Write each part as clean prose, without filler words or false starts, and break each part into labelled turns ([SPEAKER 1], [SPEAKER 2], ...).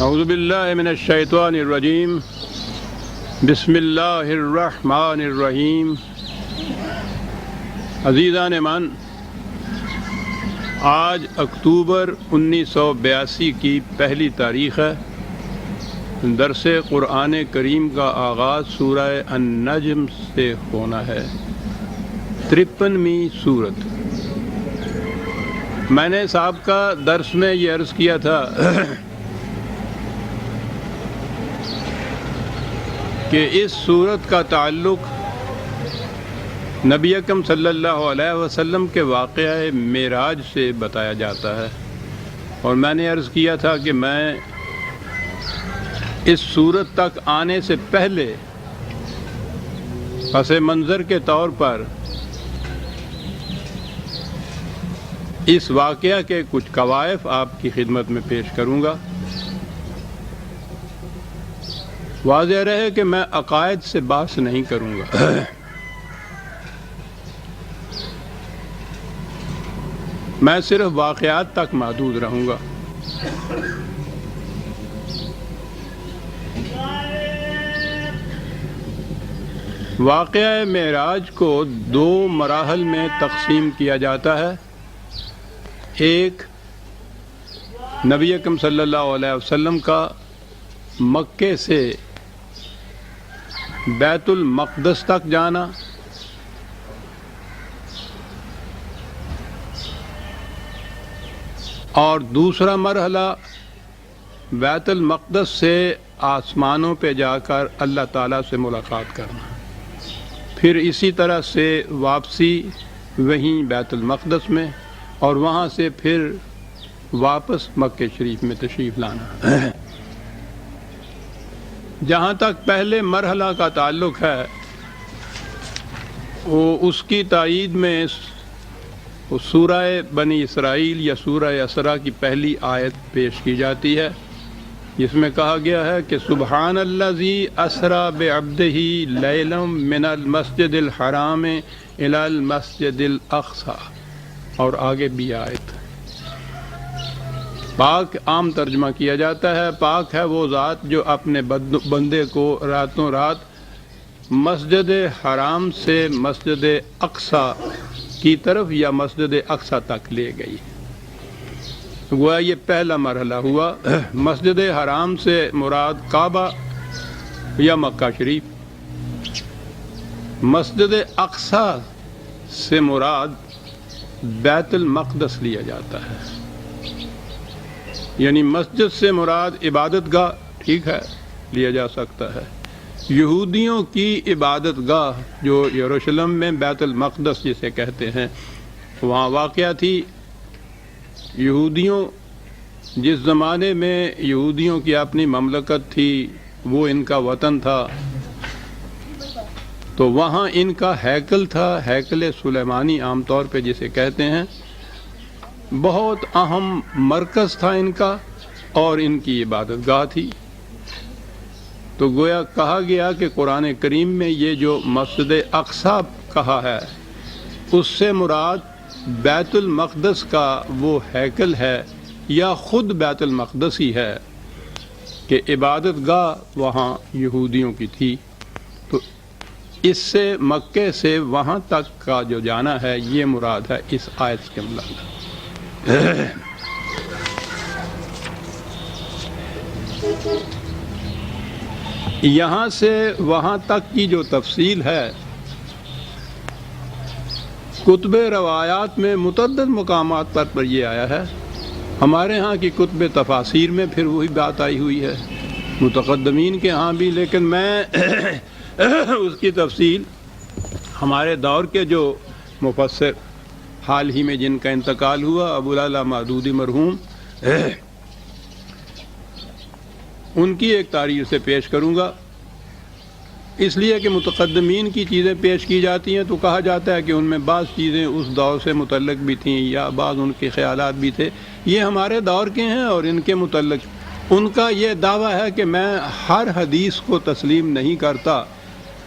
[SPEAKER 1] اعوذ باللہ من الشیطان الرجیم بسم اللہ الرحمن الرحیم۔ عزیزان من، آج اکتوبر 1982 کی پہلی تاریخ ہے۔ درس قرآن کریم کا آغاز سورہ النجم سے ہونا ہے، 53ویں سورت۔ میں نے سابقہ درس میں یہ عرض کیا تھا کہ اس سورت کا تعلق نبی اکرم صلی اللہ علیہ وسلم کے واقعہ معراج سے بتایا جاتا ہے، اور میں نے عرض کیا تھا کہ میں اس سورت تک آنے سے پہلے پس منظر کے طور پر اس واقعہ کے کچھ کوائف آپ کی خدمت میں پیش کروں گا۔ واضح رہے کہ میں عقائد سے بحث نہیں کروں گا، میں صرف واقعات تک محدود رہوں گا۔ واقعہ معراج کو دو مراحل میں تقسیم کیا جاتا ہے۔ ایک، نبی اکرم صلی اللہ علیہ وسلم کا مکے سے بیت المقدس تک جانا، اور دوسرا مرحلہ بیت المقدس سے آسمانوں پہ جا کر اللہ تعالیٰ سے ملاقات کرنا، پھر اسی طرح سے واپسی وہیں بیت المقدس میں، اور وہاں سے پھر واپس مکہ شریف میں تشریف لانا۔ جہاں تک پہلے مرحلہ کا تعلق ہے، وہ اس کی تائید میں سورہ بنی اسرائیل یا سورہ اسراء کی پہلی آیت پیش کی جاتی ہے، جس میں کہا گیا ہے کہ سبحان الذی اسریٰ بعبدہ لیلا من المسجد الحرام الی المسجد الاقصی، اور آگے بھی آیت۔ پاک عام ترجمہ کیا جاتا ہے، پاک ہے وہ ذات جو اپنے بندے کو راتوں رات مسجد حرام سے مسجد اقصی کی طرف یا مسجد اقصی تک لے گئی۔ گویا یہ پہلا مرحلہ ہوا۔ مسجد حرام سے مراد کعبہ یا مکہ شریف، مسجد اقصی سے مراد بیت المقدس لیا جاتا ہے، یعنی مسجد سے مراد عبادت گاہ، ٹھیک ہے، لیا جا سکتا ہے۔ یہودیوں کی عبادت گاہ جو یروشلم میں بیت المقدس جسے کہتے ہیں، وہاں واقع تھی۔ یہودیوں، جس زمانے میں یہودیوں کی اپنی مملکت تھی، وہ ان کا وطن تھا، تو وہاں ان کا ہیکل تھا، ہیکل سلیمانی عام طور پہ جسے کہتے ہیں، بہت اہم مرکز تھا ان کا، اور ان کی عبادت گاہ تھی۔ تو گویا کہا گیا کہ قرآن کریم میں یہ جو مسجد اقصی کہا ہے، اس سے مراد بیت المقدس کا وہ ہیکل ہے، یا خود بیت المقدس ہی ہے، کہ عبادت گاہ وہاں یہودیوں کی تھی۔ تو اس سے مکے سے وہاں تک کا جو جانا ہے، یہ مراد ہے اس آیت کے مطابق۔ یہاں سے وہاں تک کی جو تفصیل ہے، کتب روایات میں متعدد مقامات پر یہ آیا ہے۔ ہمارے ہاں کی کتب تفاسیر میں پھر وہی بات آئی ہوئی ہے، متقدمین کے ہاں بھی، لیکن میں اس کی تفصیل ہمارے دور کے جو مفسر حال ہی میں جن کا انتقال ہوا، ابو العلا مودودی مرحوم، ان کی ایک تاریخ سے پیش کروں گا۔ اس لیے کہ متقدمین کی چیزیں پیش کی جاتی ہیں تو کہا جاتا ہے کہ ان میں بعض چیزیں اس دور سے متعلق بھی تھیں، یا بعض ان کے خیالات بھی تھے۔ یہ ہمارے دور کے ہیں، اور ان کے متعلق ان کا یہ دعویٰ ہے کہ میں ہر حدیث کو تسلیم نہیں کرتا،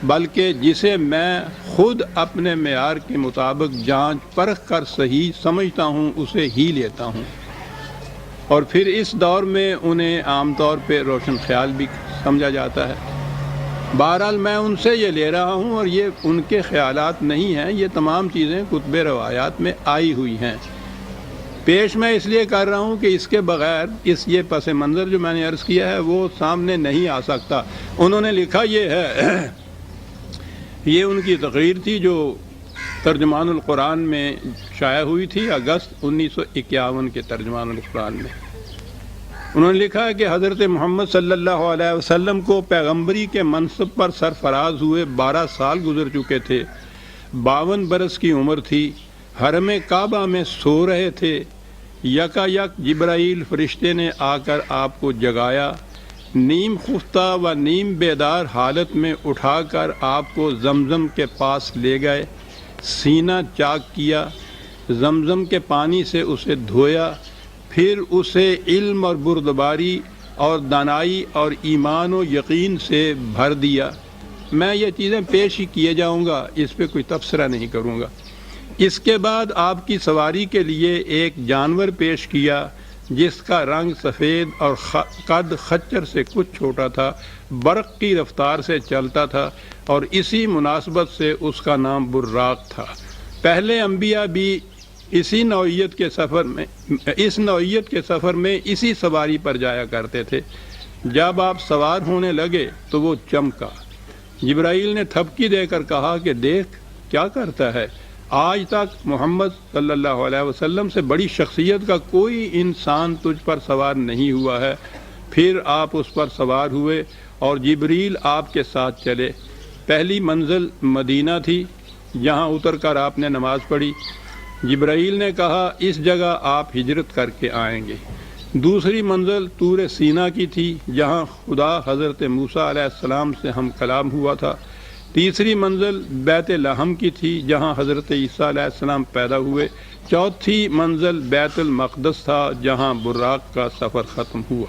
[SPEAKER 1] بلکہ جسے میں خود اپنے معیار کے مطابق جانچ پرکھ کر صحیح سمجھتا ہوں، اسے ہی لیتا ہوں۔ اور پھر اس دور میں انہیں عام طور پہ روشن خیال بھی سمجھا جاتا ہے۔ بہرحال میں ان سے یہ لے رہا ہوں اور یہ ان کے خیالات نہیں ہیں، یہ تمام چیزیں کتب روایات میں آئی ہوئی ہیں۔ پیش میں اس لیے کر رہا ہوں کہ اس کے بغیر یہ پس منظر جو میں نے عرض کیا ہے وہ سامنے نہیں آ سکتا۔ انہوں نے لکھا یہ ہے، یہ ان کی تقریر تھی جو ترجمان القرآن میں شائع ہوئی تھی اگست 1951 کے ترجمان القرآن میں۔ انہوں نے لکھا ہے کہ حضرت محمد صلی اللہ علیہ وسلم کو پیغمبری کے منصب پر سرفراز ہوئے 12 سال گزر چکے تھے، 52 برس کی عمر تھی، حرم کعبہ میں سو رہے تھے، یکا یک جبرائیل فرشتے نے آ کر آپ کو جگایا، نیم خفتہ و نیم بیدار حالت میں اٹھا کر آپ کو زمزم کے پاس لے گئے، سینہ چاک کیا، زمزم کے پانی سے اسے دھویا، پھر اسے علم اور بردباری اور دانائی اور ایمان و یقین سے بھر دیا۔ میں یہ چیزیں پیش ہی کیے جاؤں گا، اس پہ کوئی تبصرہ نہیں کروں گا۔ اس کے بعد آپ کی سواری کے لیے ایک جانور پیش کیا جس کا رنگ سفید اور قد خچر سے کچھ چھوٹا تھا، برق کی رفتار سے چلتا تھا اور اسی مناسبت سے اس کا نام براق تھا۔ پہلے انبیاء بھی اس نوعیت کے سفر میں اسی سواری پر جایا کرتے تھے۔ جب آپ سوار ہونے لگے تو وہ چمکا۔ جبرائیل نے تھپکی دے کر کہا کہ دیکھ کیا کرتا ہے، آج تک محمد صلی اللہ علیہ وسلم سے بڑی شخصیت کا کوئی انسان تجھ پر سوار نہیں ہوا ہے۔ پھر آپ اس پر سوار ہوئے اور جبریل آپ کے ساتھ چلے۔ پہلی منزل مدینہ تھی، جہاں اتر کر آپ نے نماز پڑھی۔ جبرائیل نے کہا اس جگہ آپ ہجرت کر کے آئیں گے۔ دوسری منزل طور سینا کی تھی، جہاں خدا حضرت موسیٰ علیہ السلام سے ہم کلام ہوا تھا۔ تیسری منزل بیت لحم کی تھی، جہاں حضرت عیسیٰ علیہ السلام پیدا ہوئے۔ چوتھی منزل بیت المقدس تھا، جہاں براق کا سفر ختم ہوا۔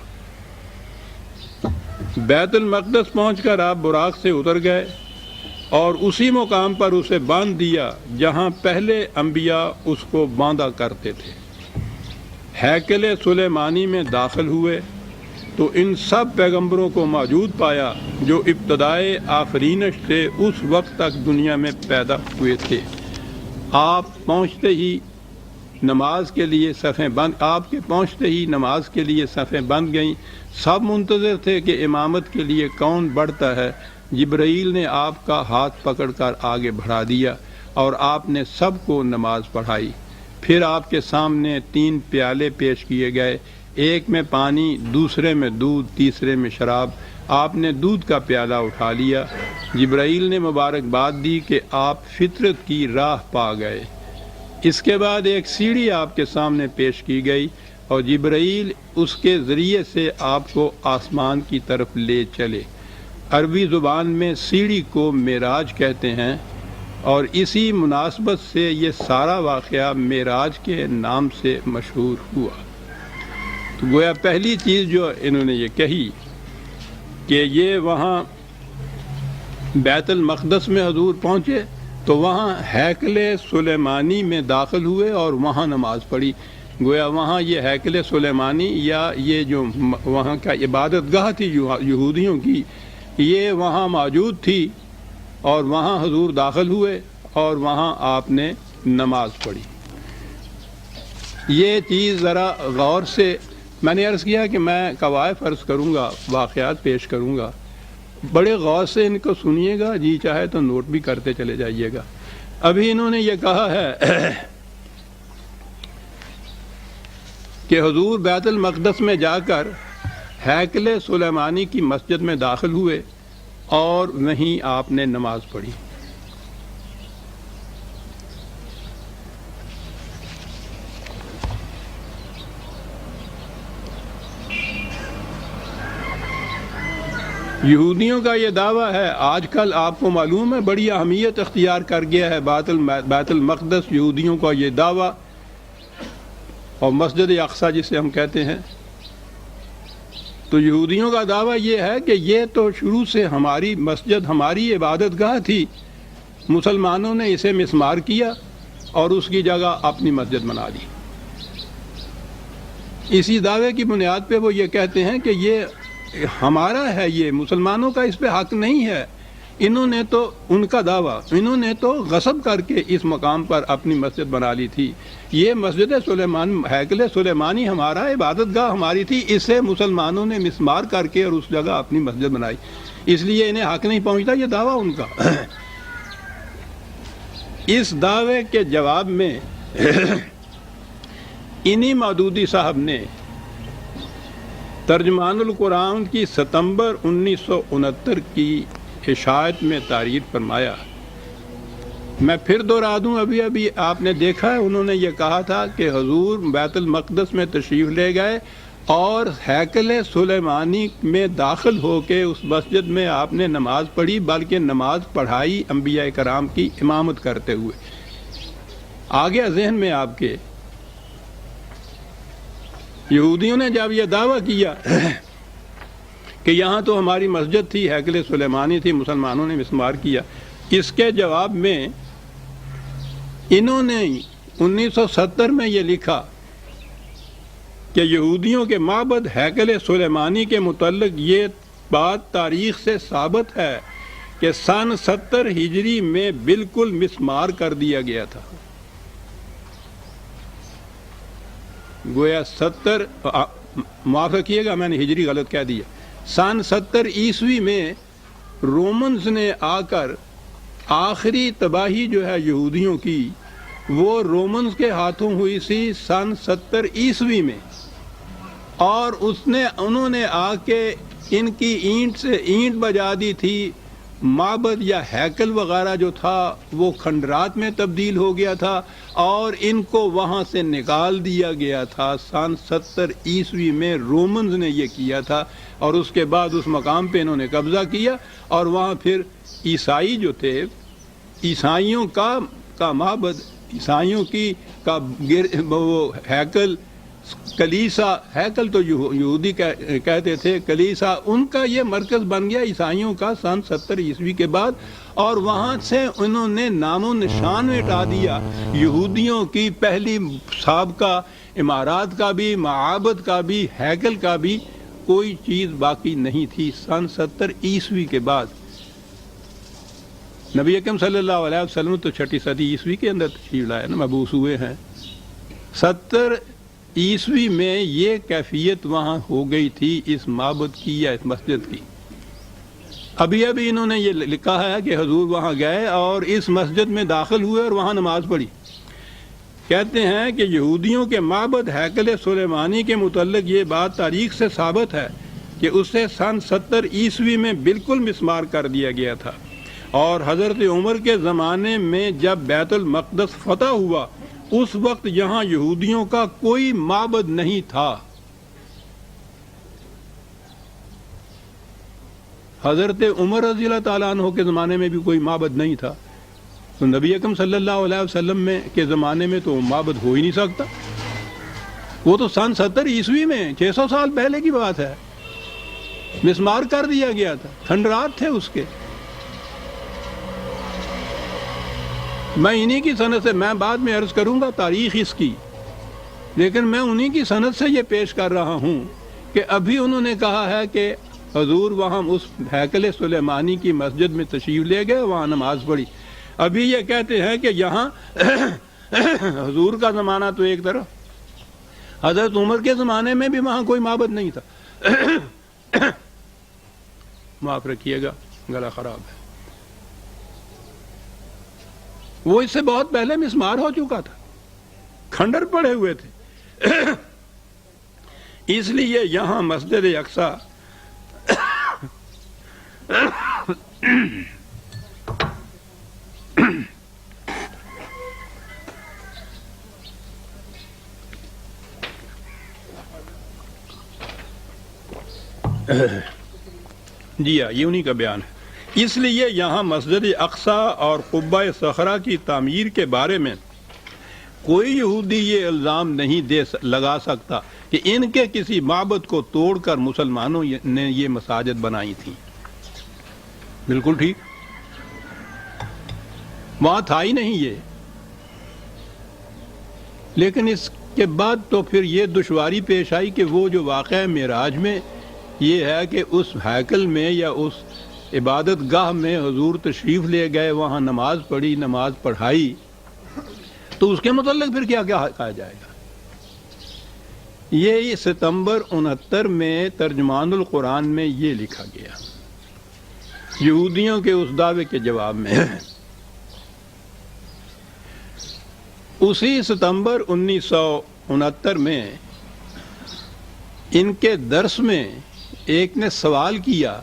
[SPEAKER 1] بیت المقدس پہنچ کر آپ براق سے اتر گئے اور اسی مقام پر اسے باندھ دیا جہاں پہلے انبیاء اس کو باندھا کرتے تھے۔ ہیکل سلیمانی میں داخل ہوئے تو ان سب پیغمبروں کو موجود پایا جو ابتدائے آفرینش سے اس وقت تک دنیا میں پیدا ہوئے تھے۔ آپ کے پہنچتے ہی نماز کے لیے صفیں بند گئیں۔ سب منتظر تھے کہ امامت کے لیے کون بڑھتا ہے۔ جبرائیل نے آپ کا ہاتھ پکڑ کر آگے بڑھا دیا اور آپ نے سب کو نماز پڑھائی۔ پھر آپ کے سامنے 3 پیالے پیش کیے گئے، ایک میں پانی، دوسرے میں دودھ، تیسرے میں شراب۔ آپ نے دودھ کا پیالہ اٹھا لیا۔ جبرائیل نے مبارکباد دی کہ آپ فطرت کی راہ پا گئے۔ اس کے بعد ایک سیڑھی آپ کے سامنے پیش کی گئی اور جبرائیل اس کے ذریعے سے آپ کو آسمان کی طرف لے چلے۔ عربی زبان میں سیڑھی کو معراج کہتے ہیں اور اسی مناسبت سے یہ سارا واقعہ معراج کے نام سے مشہور ہوا۔ تو گویا پہلی چیز جو انہوں نے یہ کہی کہ یہ وہاں بیت المقدس میں حضور پہنچے تو وہاں ہیکل سلیمانی میں داخل ہوئے اور وہاں نماز پڑھی۔ گویا وہاں یہ ہیکل سلیمانی یا یہ جو وہاں کا عبادت گاہ تھی یہودیوں کی، یہ وہاں موجود تھی اور وہاں حضور داخل ہوئے اور وہاں آپ نے نماز پڑھی۔ یہ چیز ذرا غور سے، میں نے عرض کیا کہ میں قوائف عرض کروں گا، واقعات پیش کروں گا، بڑے غور سے ان کو سنیے گا، جی چاہے تو نوٹ بھی کرتے چلے جائیے گا۔ ابھی انہوں نے یہ کہا ہے کہ حضور بیت المقدس میں جا کر ہیکل سلیمانی کی مسجد میں داخل ہوئے اور وہیں آپ نے نماز پڑھی۔ یہودیوں کا یہ دعویٰ ہے، آج کل آپ کو معلوم ہے بڑی اہمیت اختیار کر گیا ہے بیت المقدس، یہودیوں کا یہ دعویٰ، اور مسجد اقصی جسے ہم کہتے ہیں، تو یہودیوں کا دعویٰ یہ ہے کہ یہ تو شروع سے ہماری مسجد، ہماری عبادت گاہ تھی، مسلمانوں نے اسے مسمار کیا اور اس کی جگہ اپنی مسجد بنا دی۔ اسی دعوے کی بنیاد پہ وہ یہ کہتے ہیں کہ یہ ہمارا ہے، یہ مسلمانوں کا اس پہ حق نہیں ہے، انہوں نے تو، ان کا دعویٰ، انہوں نے تو غصب کر کے اس مقام پر اپنی مسجد بنا لی تھی، یہ مسجد سلیمان، ہیکل سلیمانی ہمارا، عبادت گاہ ہماری تھی، اسے مسلمانوں نے مسمار کر کے اور اس جگہ اپنی مسجد بنائی، اس لیے انہیں حق نہیں پہنچتا، یہ دعویٰ ان کا۔ اس دعوے کے جواب میں انہی مودودی صاحب نے ترجمان القرآن کی ستمبر 1969 کی اشاعت میں تعریر فرمایا۔ میں پھر دوہرا دوں، ابھی آپ نے دیکھا ہے، انہوں نے یہ کہا تھا کہ حضور بیت المقدس میں تشریف لے گئے اور ہیکل سلیمانی میں داخل ہو کے اس مسجد میں آپ نے نماز پڑھی، بلکہ نماز پڑھائی انبیاء کرام کی امامت کرتے ہوئے۔ آگے ذہن میں آپ کے یہودیوں نے جب یہ دعویٰ کیا کہ یہاں تو ہماری مسجد تھی، ہیکل سلیمانی تھی، مسلمانوں نے مسمار کیا، اس کے جواب میں انہوں نے 1970 میں یہ لکھا کہ یہودیوں کے معبد ہیکل سلیمانی کے متعلق یہ بات تاریخ سے ثابت ہے کہ سن 70 ہجری میں بالکل مسمار کر دیا گیا تھا۔ گویا 70، معاف رکھیے گا میں نے ہجری غلط کہہ دیا، سن 70 عیسوی میں رومنز نے آ کر آخری تباہی جو ہے یہودیوں کی، وہ رومنز کے ہاتھوں ہوئی سی سن 70 عیسوی میں، اور انہوں نے آ کے ان کی اینٹ سے اینٹ بجا دی تھی، معبد یا ہیکل وغیرہ جو تھا وہ کھنڈرات میں تبدیل ہو گیا تھا، اور ان کو وہاں سے نکال دیا گیا تھا۔ سن 70 عیسوی میں رومنز نے یہ کیا تھا، اور اس کے بعد اس مقام پہ انہوں نے قبضہ کیا، اور وہاں پھر عیسائی جو تھے، عیسائیوں کا معبد، عیسائیوں کی کا وہ ہیکل، کلیسا، ہیکل تو یہودی کہتے تھے، کلیسا ان کا یہ مرکز بن گیا عیسائیوں کا سن 70 عیسوی کے بعد، اور وہاں سے انہوں نے نام و نشان مٹا دیا یہودیوں کی پہلی سابقہ عمارات کا بھی، معابد کا بھی، ہیکل کا بھی کوئی چیز باقی نہیں تھی۔ سن 70 عیسوی کے بعد نبی اکرم صلی اللہ علیہ وسلم تو 6 صدی عیسوی کے اندر تشریف لائے نا، مبعوث ہوئے ہیں۔ 70 عیسوی میں یہ کیفیت وہاں ہو گئی تھی اس معبد کی یا اس مسجد کی۔ ابھی انہوں نے یہ لکھا ہے کہ حضور وہاں گئے اور اس مسجد میں داخل ہوئے اور وہاں نماز پڑھی۔ کہتے ہیں کہ یہودیوں کے معبد ہیکل سلیمانی کے متعلق یہ بات تاریخ سے ثابت ہے کہ اسے سن 70 عیسوی میں بالکل مسمار کر دیا گیا تھا، اور حضرت عمر کے زمانے میں جب بیت المقدس فتح ہوا اس وقت یہاں یہودیوں کا کوئی معبد نہیں تھا۔ حضرت عمر رضی اللہ تعالیٰ عنہ کے زمانے میں بھی کوئی معبد نہیں تھا، تو نبی اکرم صلی اللہ علیہ وسلم کے زمانے میں تو معبد ہو ہی نہیں سکتا۔ وہ تو سن 70 عیسوی میں 600 سال پہلے کی بات ہے، مسمار کر دیا گیا تھا، کھنڈرات تھے اس کے۔ میں انہی کی سند سے، میں بعد میں عرض کروں گا تاریخ اس کی، لیکن میں انہی کی سند سے یہ پیش کر رہا ہوں کہ ابھی انہوں نے کہا ہے کہ حضور وہاں اس ہیکل سلیمانی کی مسجد میں تشریف لے گئے، وہاں نماز پڑھی۔ ابھی یہ کہتے ہیں کہ یہاں حضور کا زمانہ تو ایک طرف، حضرت عمر کے زمانے میں بھی وہاں کوئی معبد نہیں تھا۔ معاف رکھیے گا، گلا خراب ہے۔ وہ اس سے بہت پہلے مسمار ہو چکا تھا، کھنڈر پڑے ہوئے تھے، اس لیے یہاں مسجد اقصی جی ہاں، یہ انہی کا بیان ہے۔ اس لیے یہاں مسجد اقصی اور قبہ صخرہ کی تعمیر کے بارے میں کوئی یہودی یہ الزام نہیں لگا سکتا کہ ان کے کسی معبد کو توڑ کر مسلمانوں نے یہ مساجد بنائی تھیں۔ بالکل ٹھیک، وہاں تھا ہی نہیں یہ، لیکن اس کے بعد تو پھر یہ دشواری پیش آئی کہ وہ جو واقعہ معراج میں یہ ہے کہ اس ہیکل میں یا اس عبادت گاہ میں حضور تشریف لے گئے، وہاں نماز پڑھی، نماز پڑھائی، تو اس کے متعلق پھر کیا کہا جائے گا؟ یہ ستمبر 69 میں ترجمان القرآن میں یہ لکھا گیا یہودیوں کے اس دعوے کے جواب میں۔ اسی ستمبر 1969 میں ان کے درس میں ایک نے سوال کیا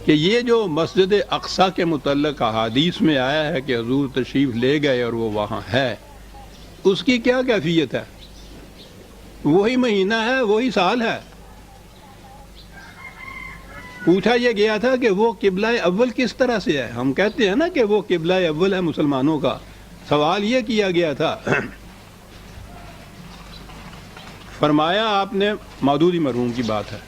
[SPEAKER 1] کہ یہ جو مسجد اقصی کے متعلق احادیث میں آیا ہے کہ حضور تشریف لے گئے اور وہ وہاں ہے، اس کی کیا کیفیت ہے؟ وہی مہینہ ہے، وہی سال ہے؟ پوچھا یہ گیا تھا کہ وہ قبلہ اول کس طرح سے ہے؟ ہم کہتے ہیں نا کہ وہ قبلہ اول ہے مسلمانوں کا، سوال یہ کیا گیا تھا۔ فرمایا آپ نے، مودودی مرحوم کی بات ہے،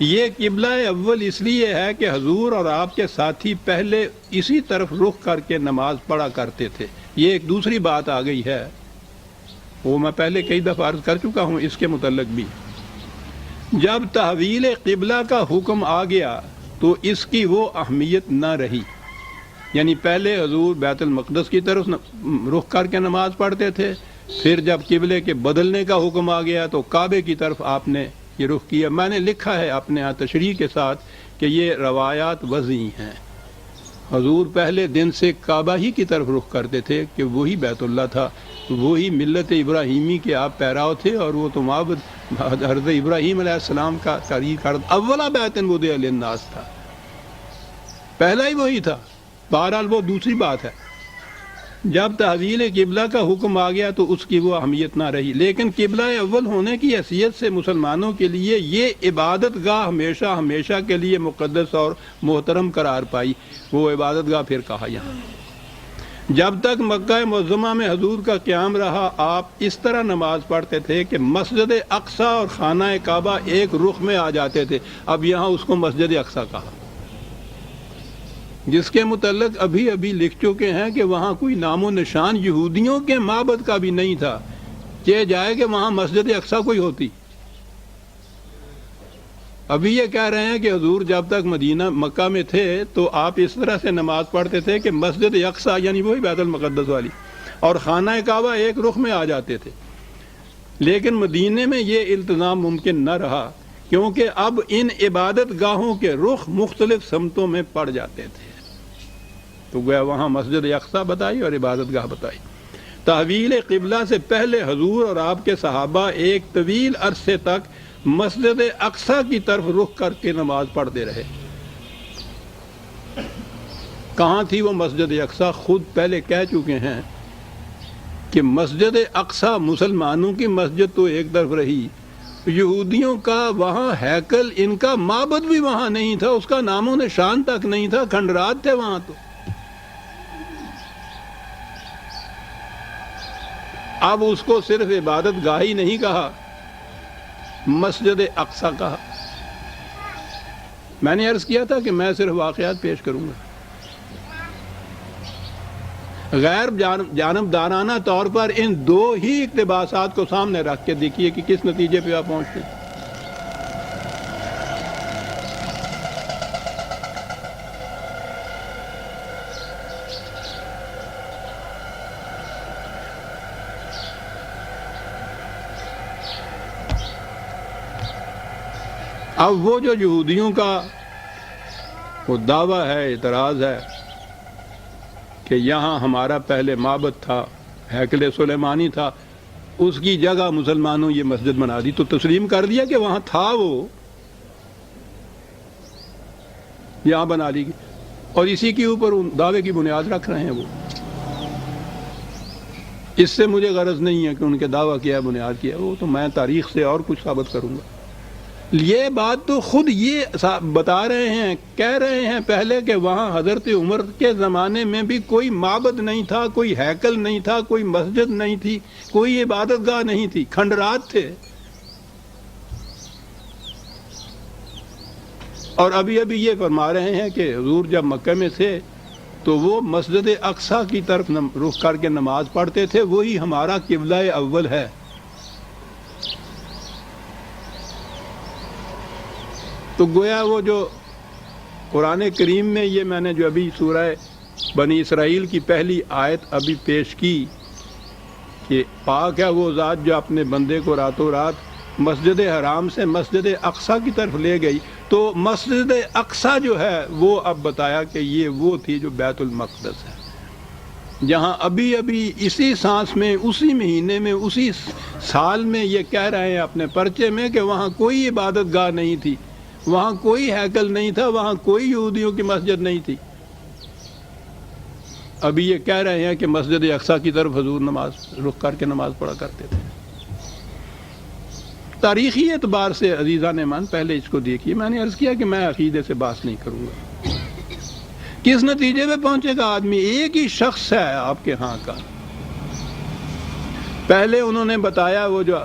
[SPEAKER 1] یہ قبلہ اول اس لیے ہے کہ حضور اور آپ کے ساتھی پہلے اسی طرف رخ کر کے نماز پڑھا کرتے تھے۔ یہ ایک دوسری بات آ گئی ہے، وہ میں پہلے کئی دفعہ عرض کر چکا ہوں، اس کے متعلق بھی۔ جب تحویل قبلہ کا حکم آ گیا تو اس کی وہ اہمیت نہ رہی، یعنی پہلے حضور بیت المقدس کی طرف رخ کر کے نماز پڑھتے تھے، پھر جب قبلے کے بدلنے کا حکم آ گیا تو کعبے کی طرف آپ نے یہ رخ کیا۔ میں نے لکھا ہے اپنے ہاں تشریح کے ساتھ کہ یہ روایات وضعی ہیں۔ حضور پہلے دن سے کعبہ ہی کی طرف رخ کرتے تھے کہ وہی بیت اللہ تھا، وہی ملت ابراہیمی کے آپ پیراو تھے، اور وہ تو معبد حضرت ابراہیم علیہ السلام کا تاریخ اولا بیت وضع للناس تھا، پہلا ہی وہی تھا۔ بہرحال وہ دوسری بات ہے۔ جب تحویل قبلہ کا حکم آ گیا تو اس کی وہ اہمیت نہ رہی، لیکن قبلہ اول ہونے کی حیثیت سے مسلمانوں کے لیے یہ عبادت گاہ ہمیشہ ہمیشہ کے لیے مقدس اور محترم قرار پائی۔ وہ عبادت گاہ پھر کہا یہاں۔ جب تک مکہ معظمہ میں حضور کا قیام رہا، آپ اس طرح نماز پڑھتے تھے کہ مسجد اقصی اور خانہ کعبہ ایک رخ میں آ جاتے تھے۔ اب یہاں اس کو مسجد اقصی کہا، جس کے متعلق ابھی ابھی لکھ چکے ہیں کہ وہاں کوئی نام و نشان یہودیوں کے معبد کا بھی نہیں تھا کہ جائے کہ وہاں مسجد اقصی کوئی ہوتی۔ ابھی یہ کہہ رہے ہیں کہ حضور جب تک مکہ میں تھے تو آپ اس طرح سے نماز پڑھتے تھے کہ مسجد اقصی یعنی وہی بیت المقدس والی اور خانہ کعبہ ایک رخ میں آ جاتے تھے، لیکن مدینے میں یہ التزام ممکن نہ رہا کیونکہ اب ان عبادت گاہوں کے رخ مختلف سمتوں میں پڑ جاتے تھے، تو گویا وہاں مسجد اقصی بتائی اور عبادت گاہ بتائی۔ تحویل قبلہ سے پہلے حضور اور آپ کے صحابہ ایک طویل عرصے تک مسجد اقصی کی طرف رخ کر کے نماز پڑھتے رہے۔ کہاں تھی وہ مسجد اقصی؟ خود پہلے کہہ چکے ہیں کہ مسجد اقصی مسلمانوں کی مسجد تو ایک طرف رہی، یہودیوں کا وہاں ہیکل، ان کا معبد بھی وہاں نہیں تھا، اس کا نام و نشان تک نہیں تھا، کھنڈرات تھے وہاں۔ تو اب اس کو صرف عبادت گاہ ہی نہیں کہا، مسجد اقصی کہا۔ میں نے عرض کیا تھا کہ میں صرف واقعات پیش کروں گا، غیر جانبدارانہ طور پر ان دو ہی اقتباسات کو سامنے رکھ کے دیکھیے کہ کس نتیجے پہ آپ پہنچتے ہیں۔ اب وہ جو یہودیوں کا وہ دعویٰ ہے، اعتراض ہے کہ یہاں ہمارا پہلے معبد تھا، ہیکل سلیمانی تھا، اس کی جگہ مسلمانوں یہ مسجد بنا دی، تو تسلیم کر دیا کہ وہاں تھا، وہ یہاں بنا لی گئی، اور اسی کے اوپر دعوے کی بنیاد رکھ رہے ہیں وہ۔ اس سے مجھے غرض نہیں ہے کہ ان کے دعویٰ کیا ہے، بنیاد کیا ہے، وہ تو میں تاریخ سے اور کچھ ثابت کروں گا۔ یہ بات تو خود یہ بتا رہے ہیں، کہہ رہے ہیں پہلے کہ وہاں حضرت عمر کے زمانے میں بھی کوئی معبد نہیں تھا، کوئی ہیکل نہیں تھا، کوئی مسجد نہیں تھی، کوئی عبادت گاہ نہیں تھی، کھنڈرات تھے۔ اور ابھی ابھی یہ فرما رہے ہیں کہ حضور جب مکہ میں تھے تو وہ مسجد اقصی کی طرف رخ کر کے نماز پڑھتے تھے، وہی ہمارا قبلہ اول ہے۔ تو گویا وہ جو قرآن کریم میں یہ میں نے جو ابھی سورہ بنی اسرائیل کی پہلی آیت ابھی پیش کی کہ پاک ہے وہ ذات جو اپنے بندے کو راتوں رات مسجد حرام سے مسجد اقصی کی طرف لے گئی، تو مسجد اقصی جو ہے وہ اب بتایا کہ یہ وہ تھی جو بیت المقدس ہے، جہاں ابھی اسی سانس میں، اسی مہینے میں، اسی سال میں یہ کہہ رہے ہیں اپنے پرچے میں کہ وہاں کوئی عبادت گاہ نہیں تھی، وہاں کوئی ہیکل نہیں تھا، وہاں کوئی یہودیوں کی مسجد نہیں تھی۔ ابھی یہ کہہ رہے ہیں کہ مسجد اقصی کی طرف حضور نماز رخ کر کے نماز پڑھا کرتے تھے۔ تاریخی اعتبار سے عزیزان ایمان پہلے اس کو دیکھیے، میں نے عرض کیا کہ میں عقیدے سے بحث نہیں کروں گا۔ کس نتیجے پہ پہنچے گا آدمی؟ ایک ہی شخص ہے آپ کے ہاں کا۔ پہلے انہوں نے بتایا وہ جو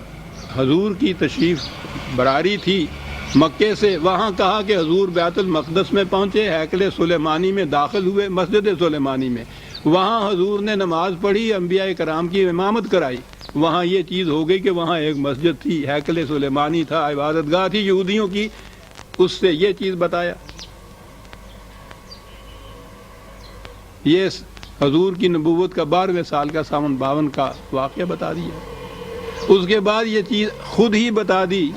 [SPEAKER 1] حضور کی تشریف براری تھی مکے سے، وہاں کہا کہ حضور بیت المقدس میں پہنچے، ہیکل سلیمانی میں داخل ہوئے، مسجد سلیمانی میں، وہاں حضور نے نماز پڑھی، انبیاء کرام کی امامت کرائی، وہاں یہ چیز ہو گئی کہ وہاں ایک مسجد تھی، ہیکل سلیمانی تھا، عبادت گاہ تھی یہودیوں کی، اس سے یہ چیز بتایا۔ یہ حضور کی نبوت کا 12ویں سال کا ساون 52 کا واقعہ بتا دیا۔ اس کے بعد یہ چیز خود ہی بتا دی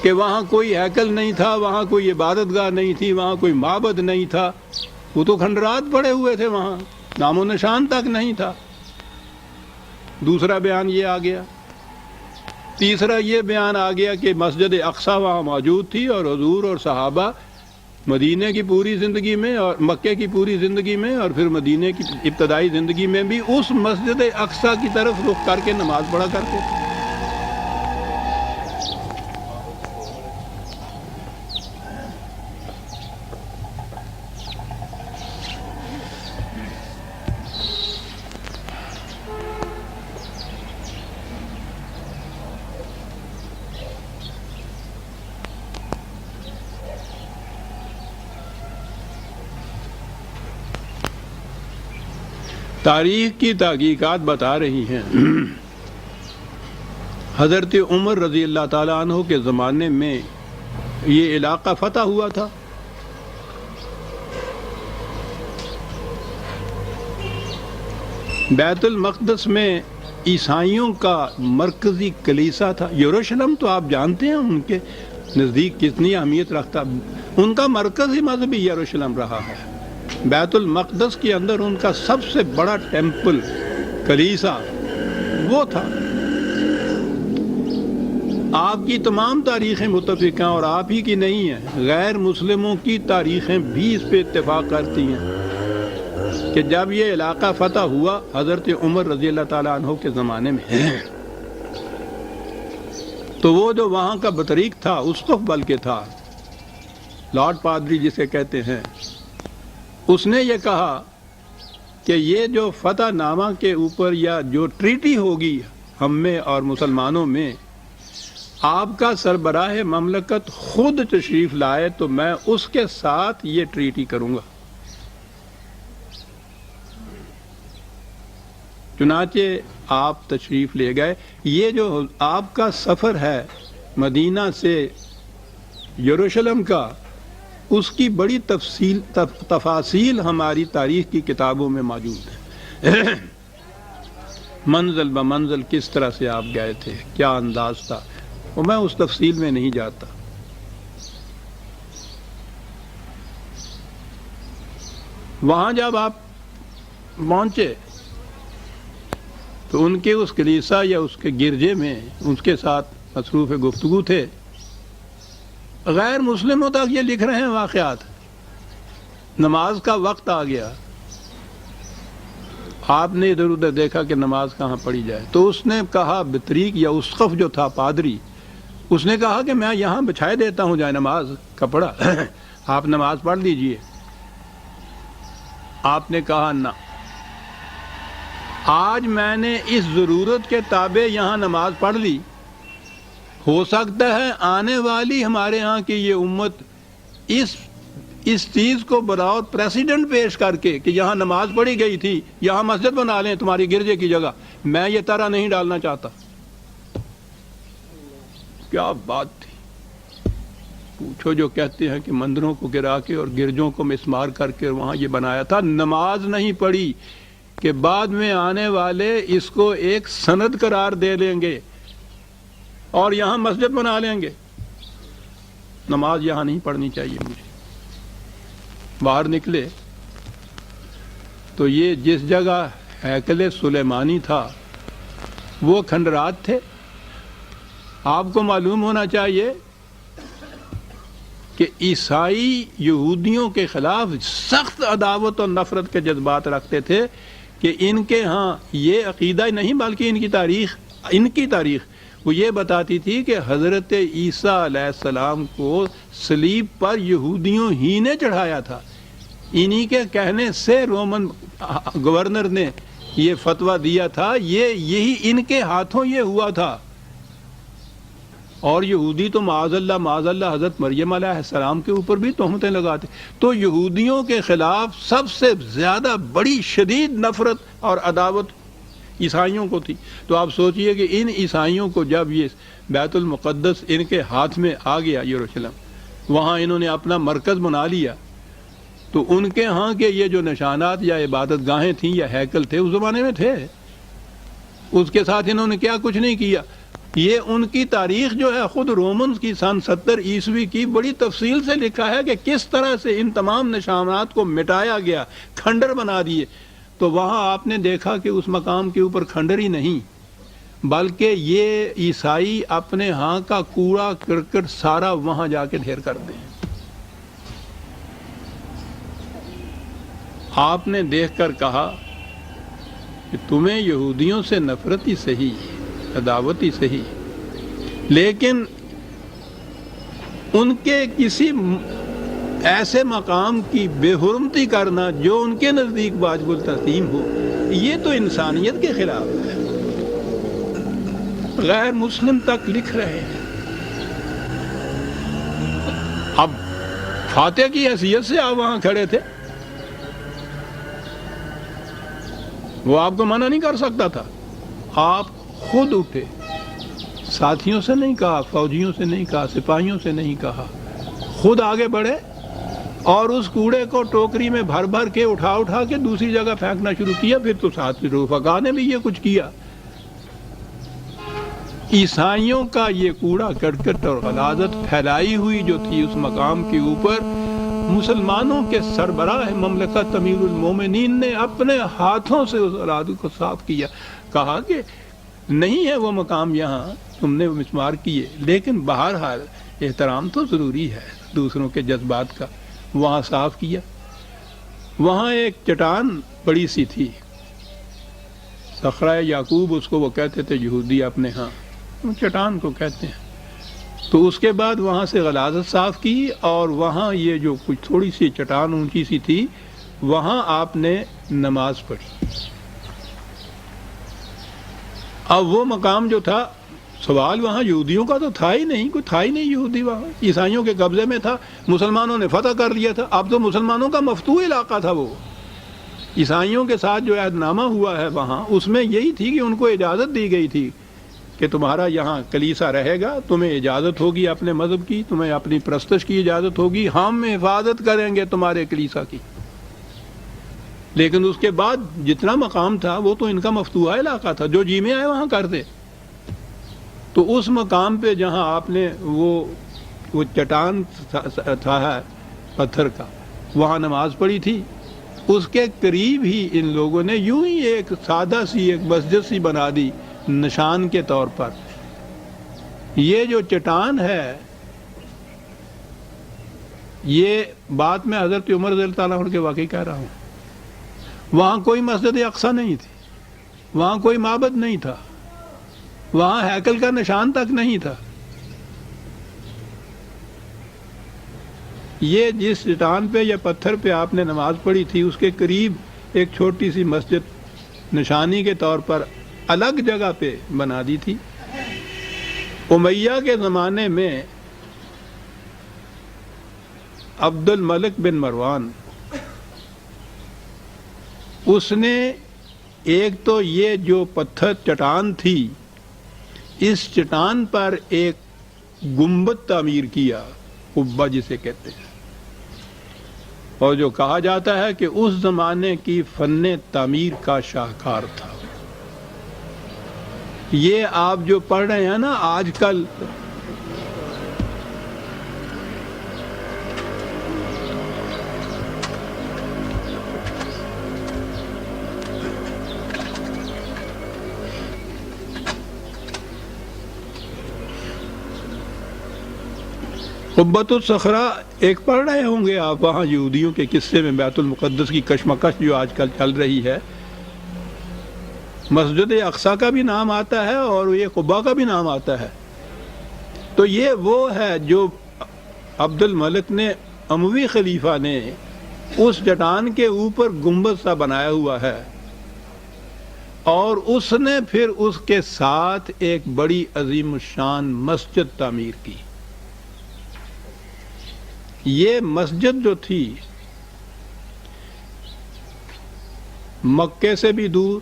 [SPEAKER 1] کہ وہاں کوئی ہیکل نہیں تھا، وہاں کوئی عبادت گاہ نہیں تھی، وہاں کوئی معبد نہیں تھا، وہ تو کھنڈرات پڑے ہوئے تھے، وہاں نام و نشان تک نہیں تھا۔ دوسرا بیان یہ آ گیا۔ تیسرا یہ بیان آ گیا کہ مسجد اقصی وہاں موجود تھی، اور حضور اور صحابہ مدینے کی پوری زندگی میں اور مکے کی پوری زندگی میں اور پھر مدینے کی ابتدائی زندگی میں بھی اس مسجد اقصی کی طرف رخ کر کے نماز پڑھا کرتے تھے۔ تاریخ کی تحقیقات بتا رہی ہیں حضرت عمر رضی اللہ تعالیٰ عنہ کے زمانے میں یہ علاقہ فتح ہوا تھا۔ بیت المقدس میں عیسائیوں کا مرکزی کلیسا تھا۔ یروشلم تو آپ جانتے ہیں ان کے نزدیک کتنی اہمیت رکھتا، ان کا مرکزی مذہبی یروشلم رہا ہے۔ بیت المقدس کے اندر ان کا سب سے بڑا ٹیمپل کلیسا وہ تھا۔ آپ کی تمام تاریخیں متفق ہیں، اور آپ ہی کی نہیں ہیں، غیر مسلموں کی تاریخیں بھی اس پہ اتفاق کرتی ہیں کہ جب یہ علاقہ فتح ہوا حضرت عمر رضی اللہ تعالیٰ عنہ کے زمانے میں، تو وہ جو وہاں کا بطریق تھا، اسقف بلکہ تھا، لارڈ پادری جسے کہتے ہیں، اس نے یہ کہا کہ یہ جو فتح نامہ کے اوپر یا جو ٹریٹی ہوگی ہم میں اور مسلمانوں میں، آپ کا سربراہ مملکت خود تشریف لائے تو میں اس کے ساتھ یہ ٹریٹی کروں گا۔ چنانچہ آپ تشریف لے گئے۔ یہ جو آپ کا سفر ہے مدینہ سے یروشلم کا، اس کی بڑی تفاصیل ہماری تاریخ کی کتابوں میں موجود ہے۔ منزل بمنزل کس طرح سے آپ گئے تھے، کیا انداز تھا، اور میں اس تفصیل میں نہیں جاتا۔ وہاں جب آپ پہنچے تو ان کے اس کلیسا یا اس کے گرجے میں اس کے ساتھ مصروف گفتگو تھے۔ غیر مسلموں تک یہ لکھ رہے ہیں واقعات۔ نماز کا وقت آ گیا، آپ نے ادھر ادھر دیکھا کہ نماز کہاں پڑھی جائے، تو اس نے کہا بطریق یا اسقف جو تھا پادری، اس نے کہا کہ میں یہاں بچھائے دیتا ہوں جائے نماز کپڑا، آپ نماز پڑھ لیجئے۔ آپ نے کہا نہ، آج میں نے اس ضرورت کے تابع یہاں نماز پڑھ لی، ہو سکتا ہے آنے والی ہمارے ہاں کی یہ امت اس اس چیز کو بطور پریسیڈنٹ پیش کر کے کہ یہاں نماز پڑھی گئی تھی، یہاں مسجد بنا لیں تمہاری گرجے کی جگہ، میں یہ طرح نہیں ڈالنا چاہتا. کیا بات تھی. پوچھو جو کہتے ہیں کہ مندروں کو گرا کے اور گرجوں کو مسمار کر کے وہاں یہ بنایا تھا، نماز نہیں پڑھی کہ بعد میں آنے والے اس کو ایک سند قرار دے لیں گے اور یہاں مسجد بنا لیں گے. نماز یہاں نہیں پڑھنی چاہیے. مجھے باہر نکلے تو یہ جس جگہ ہیکل سلیمانی تھا وہ کھنڈرات تھے. آپ کو معلوم ہونا چاہیے کہ عیسائی یہودیوں کے خلاف سخت عداوت اور نفرت کے جذبات رکھتے تھے کہ ان کے ہاں یہ عقیدہ نہیں بلکہ ان کی تاریخ وہ یہ بتاتی تھی کہ حضرت عیسیٰ علیہ السلام کو صلیب پر یہودیوں ہی نے چڑھایا تھا. انہی کے کہنے سے رومن گورنر نے یہ فتویٰ دیا تھا، یہی ان کے ہاتھوں یہ ہوا تھا. اور یہودی تو معاذ اللہ حضرت مریم علیہ السلام کے اوپر بھی تہمتیں لگاتے. تو یہودیوں کے خلاف سب سے زیادہ بڑی شدید نفرت اور عداوت عیسائیوں کو تھی. تو آپ سوچئے کہ ان عیسائیوں کو جب یہ بیت المقدس ان کے ہاتھ میں آ گیا یروشلم، وہاں انہوں نے اپنا مرکز بنا لیا، تو ان کے ہاں کے یہ جو نشانات یا عبادت گاہیں تھیں یا ہیکل تھے اس زمانے میں تھے. اس کے ساتھ انہوں نے کیا کچھ نہیں کیا. یہ ان کی تاریخ جو ہے خود رومنز کی سن 70 عیسوی کی بڑی تفصیل سے لکھا ہے کہ کس طرح سے ان تمام نشانات کو مٹایا گیا، کھنڈر بنا دیے. تو وہاں آپ نے دیکھا کہ اس مقام کے اوپر کھنڈر ہی نہیں بلکہ یہ عیسائی اپنے ہاں کا کوڑا کرکٹ سارا وہاں جا کے ڈھیر کرتے ہیں. آپ نے دیکھ کر کہا کہ تمہیں یہودیوں سے نفرت ہی صحیح، عداوت ہی صحیح، لیکن ان کے کسی ایسے مقام کی بے حرمتی کرنا جو ان کے نزدیک واجب التسلیم ہو، یہ تو انسانیت کے خلاف ہے. غیر مسلم تک لکھ رہے ہیں. اب فاتح کی حیثیت سے آپ وہاں کھڑے تھے، وہ آپ کو منع نہیں کر سکتا تھا. آپ خود اٹھے، ساتھیوں سے نہیں کہا، فوجیوں سے نہیں کہا، سپاہیوں سے نہیں کہا، خود آگے بڑھے اور اس کوڑے کو ٹوکری میں بھر بھر کے اٹھا کے دوسری جگہ پھینکنا شروع کیا. پھر تو ساتھ رفقا نے بھی یہ کچھ کیا. عیسائیوں کا یہ کوڑا کرکٹ اور غلاظت پھیلائی ہوئی جو تھی اس مقام کے اوپر، مسلمانوں کے سربراہ مملکت امیر المومنین نے اپنے ہاتھوں سے اس غلاظت کو صاف کیا. کہا کہ نہیں ہے وہ مقام یہاں تم نے مسمار کیے، لیکن بہرحال احترام تو ضروری ہے دوسروں کے جذبات کا. وہاں صاف کیا. وہاں ایک چٹان بڑی سی تھی، صخرہ یعقوب اس کو وہ کہتے تھے یہودی اپنے ہاں، چٹان کو کہتے ہیں. تو اس کے بعد وہاں سے غلاظت صاف کی اور وہاں یہ جو کچھ تھوڑی سی چٹان اونچی سی تھی وہاں آپ نے نماز پڑھی. اب وہ مقام جو تھا، سوال وہاں یہودیوں کا تو تھا ہی نہیں، کوئی تھا ہی نہیں یہودی وہاں، عیسائیوں کے قبضے میں تھا، مسلمانوں نے فتح کر لیا تھا. اب تو مسلمانوں کا مفتوح علاقہ تھا. وہ عیسائیوں کے ساتھ جو عہد نامہ ہوا ہے وہاں، اس میں یہی تھی کہ ان کو اجازت دی گئی تھی کہ تمہارا یہاں کلیسا رہے گا، تمہیں اجازت ہوگی اپنے مذہب کی، تمہیں اپنی پرستش کی اجازت ہوگی، ہم حفاظت کریں گے تمہارے کلیسا کی. لیکن اس کے بعد جتنا مقام تھا وہ تو ان کا مفتوحہ علاقہ تھا، جو جی میں آئے وہاں کرتے. تو اس مقام پہ جہاں آپ نے وہ چٹان تھا پتھر کا، وہاں نماز پڑھی تھی، اس کے قریب ہی ان لوگوں نے یوں ہی ایک سادہ سی ایک مسجد سی بنا دی نشان کے طور پر. یہ جو چٹان ہے، یہ بات میں حضرت عمر رضی اللہ تعالیٰ عنہ کے واقعی کہہ رہا ہوں. وہاں کوئی مسجد اقصی نہیں تھی، وہاں کوئی معبد نہیں تھا، وہاں ہیکل کا نشان تک نہیں تھا. یہ جس چٹان پہ یا پتھر پہ آپ نے نماز پڑھی تھی اس کے قریب ایک چھوٹی سی مسجد نشانی کے طور پر الگ جگہ پہ بنا دی تھی. امیہ کے زمانے میں عبد الملک بن مروان، اس نے ایک تو یہ جو پتھر چٹان تھی، اس چٹان پر ایک گنبد تعمیر کیا، قبہ جسے کہتے ہیں، اور جو کہا جاتا ہے کہ اس زمانے کی فن تعمیر کا شاہکار تھا۔ یہ آپ جو پڑھ رہے ہیں نا آج کل، قبۃ الصخرہ ایک پڑھ رہے ہوں گے آپ وہاں یہودیوں کے قصے میں، بیت المقدس کی کشمکش جو آج کل چل رہی ہے، مسجد اقصیٰ کا بھی نام آتا ہے اور یہ قبہ کا بھی نام آتا ہے۔ تو یہ وہ ہے جو عبد الملک نے، اموی خلیفہ نے، اس چٹان کے اوپر گنبد سا بنایا ہوا ہے، اور اس نے پھر اس کے ساتھ ایک بڑی عظیم الشان مسجد تعمیر کی۔ یہ مسجد جو تھی مکے سے بھی دور،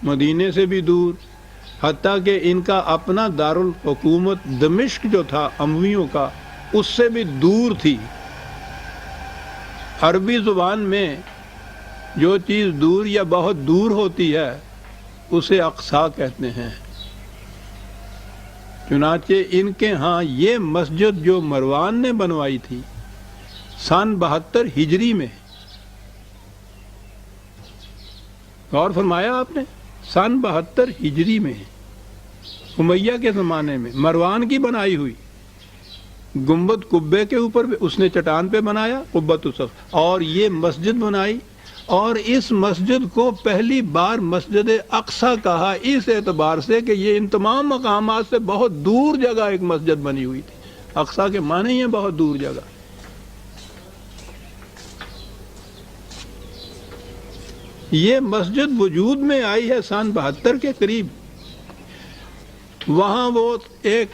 [SPEAKER 1] مدینے سے بھی دور، حتیٰ کہ ان کا اپنا دارالحکومت دمشق جو تھا امویوں کا، اس سے بھی دور تھی۔ عربی زبان میں جو چیز دور یا بہت دور ہوتی ہے اسے اقصیٰ کہتے ہیں۔ چنانچہ ان کے ہاں یہ مسجد جو مروان نے بنوائی تھی سن 72 ہجری میں، غور فرمایا آپ نے، سن 72 ہجری میں، امیہ کے زمانے میں مروان کی بنائی ہوئی گنبد، قبے کے اوپر اس نے چٹان پہ بنایا قبۃ الصخرہ، اور یہ مسجد بنائی، اور اس مسجد کو پہلی بار مسجد اقصیٰ کہا اس اعتبار سے کہ یہ ان تمام مقامات سے بہت دور جگہ ایک مسجد بنی ہوئی تھی۔ اقصیٰ کے معنی ہی ہے بہت دور جگہ۔ یہ مسجد وجود میں آئی ہے سن 72 کے قریب۔ وہاں وہ ایک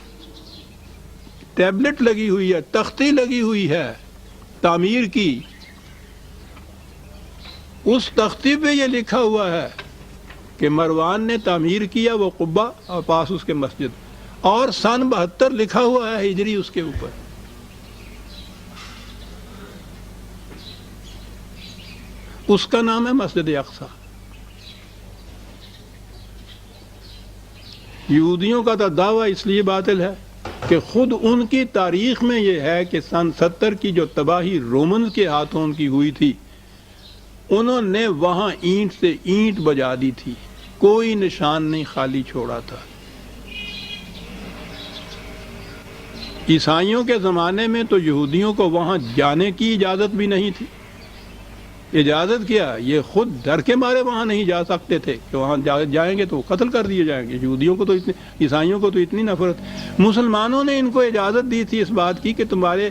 [SPEAKER 1] ٹیبلٹ لگی ہوئی ہے، تختی لگی ہوئی ہے تعمیر کی، اس تختی پہ یہ لکھا ہوا ہے کہ مروان نے تعمیر کیا وہ قبہ اور پاس اس کے مسجد، اور سن 72 لکھا ہوا ہے ہجری اس کے اوپر۔ اس کا نام ہے مسجد اقصیٰ۔ یہودیوں کا تو دعویٰ اس لیے باطل ہے کہ خود ان کی تاریخ میں یہ ہے کہ سن 70 کی جو تباہی رومنز کے ہاتھوں ان کی ہوئی تھی، انہوں نے وہاں اینٹ سے اینٹ بجا دی تھی، کوئی نشان نہیں خالی چھوڑا تھا۔ عیسائیوں کے زمانے میں تو یہودیوں کو وہاں جانے کی اجازت بھی نہیں تھی۔ اجازت کیا، یہ خود ڈر کے مارے وہاں نہیں جا سکتے تھے کہ وہاں جائیں گے تو قتل کر دیے جائیں گے۔ یہودیوں کو تو اتنی، عیسائیوں کو تو اتنی نفرت۔ مسلمانوں نے ان کو اجازت دی تھی اس بات کی کہ تمہارے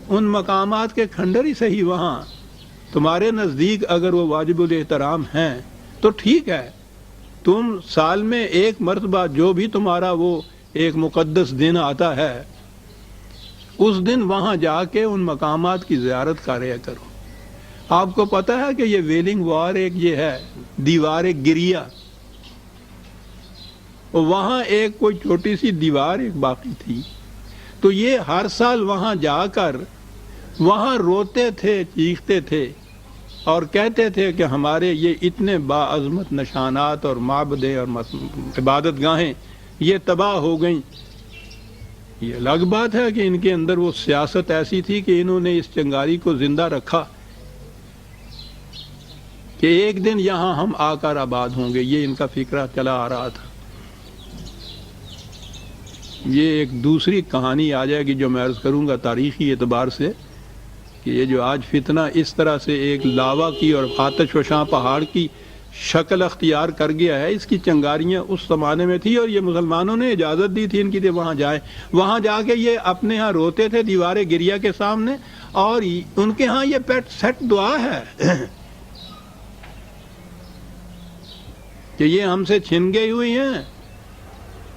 [SPEAKER 1] ان مقامات کے کھنڈر ہی صحیح وہاں تمہارے نزدیک اگر وہ واجب الاحترام ہیں تو ٹھیک ہے، تم سال میں ایک مرتبہ جو بھی تمہارا وہ ایک مقدس دن آتا ہے اس دن وہاں جا کے ان مقامات کی زیارت کریا کرو۔ آپ کو پتہ ہے کہ یہ ویلنگ وار ایک یہ ہے دیوار گریہ، وہاں ایک کوئی چھوٹی سی دیوار ایک باقی تھی، تو یہ ہر سال وہاں جا کر وہاں روتے تھے، چیختے تھے اور کہتے تھے کہ ہمارے یہ اتنے باعظمت نشانات اور معبدیں اور عبادت گاہیں یہ تباہ ہو گئیں۔ یہ الگ بات ہے کہ ان کے اندر وہ سیاست ایسی تھی کہ انہوں نے اس چنگاری کو زندہ رکھا کہ ایک دن یہاں ہم آ کر آباد ہوں گے، یہ ان کا فکرہ چلا آ رہا تھا۔ یہ ایک دوسری کہانی آ جائے گی جو میں عرض کروں گا تاریخی اعتبار سے، کہ یہ جو آج فتنہ اس طرح سے ایک لاوا کی اور آتش فشاں پہاڑ کی شکل اختیار کر گیا ہے، اس کی چنگاریاں اس زمانے میں تھی، اور یہ مسلمانوں نے اجازت دی تھی ان کی کہ وہاں جائیں۔ وہاں جا کے یہ اپنے ہاں روتے تھے دیوار گریہ کے سامنے، اور ان کے ہاں یہ پیٹ سیٹ دعا ہے کہ یہ ہم سے چھن گئی ہوئی ہیں،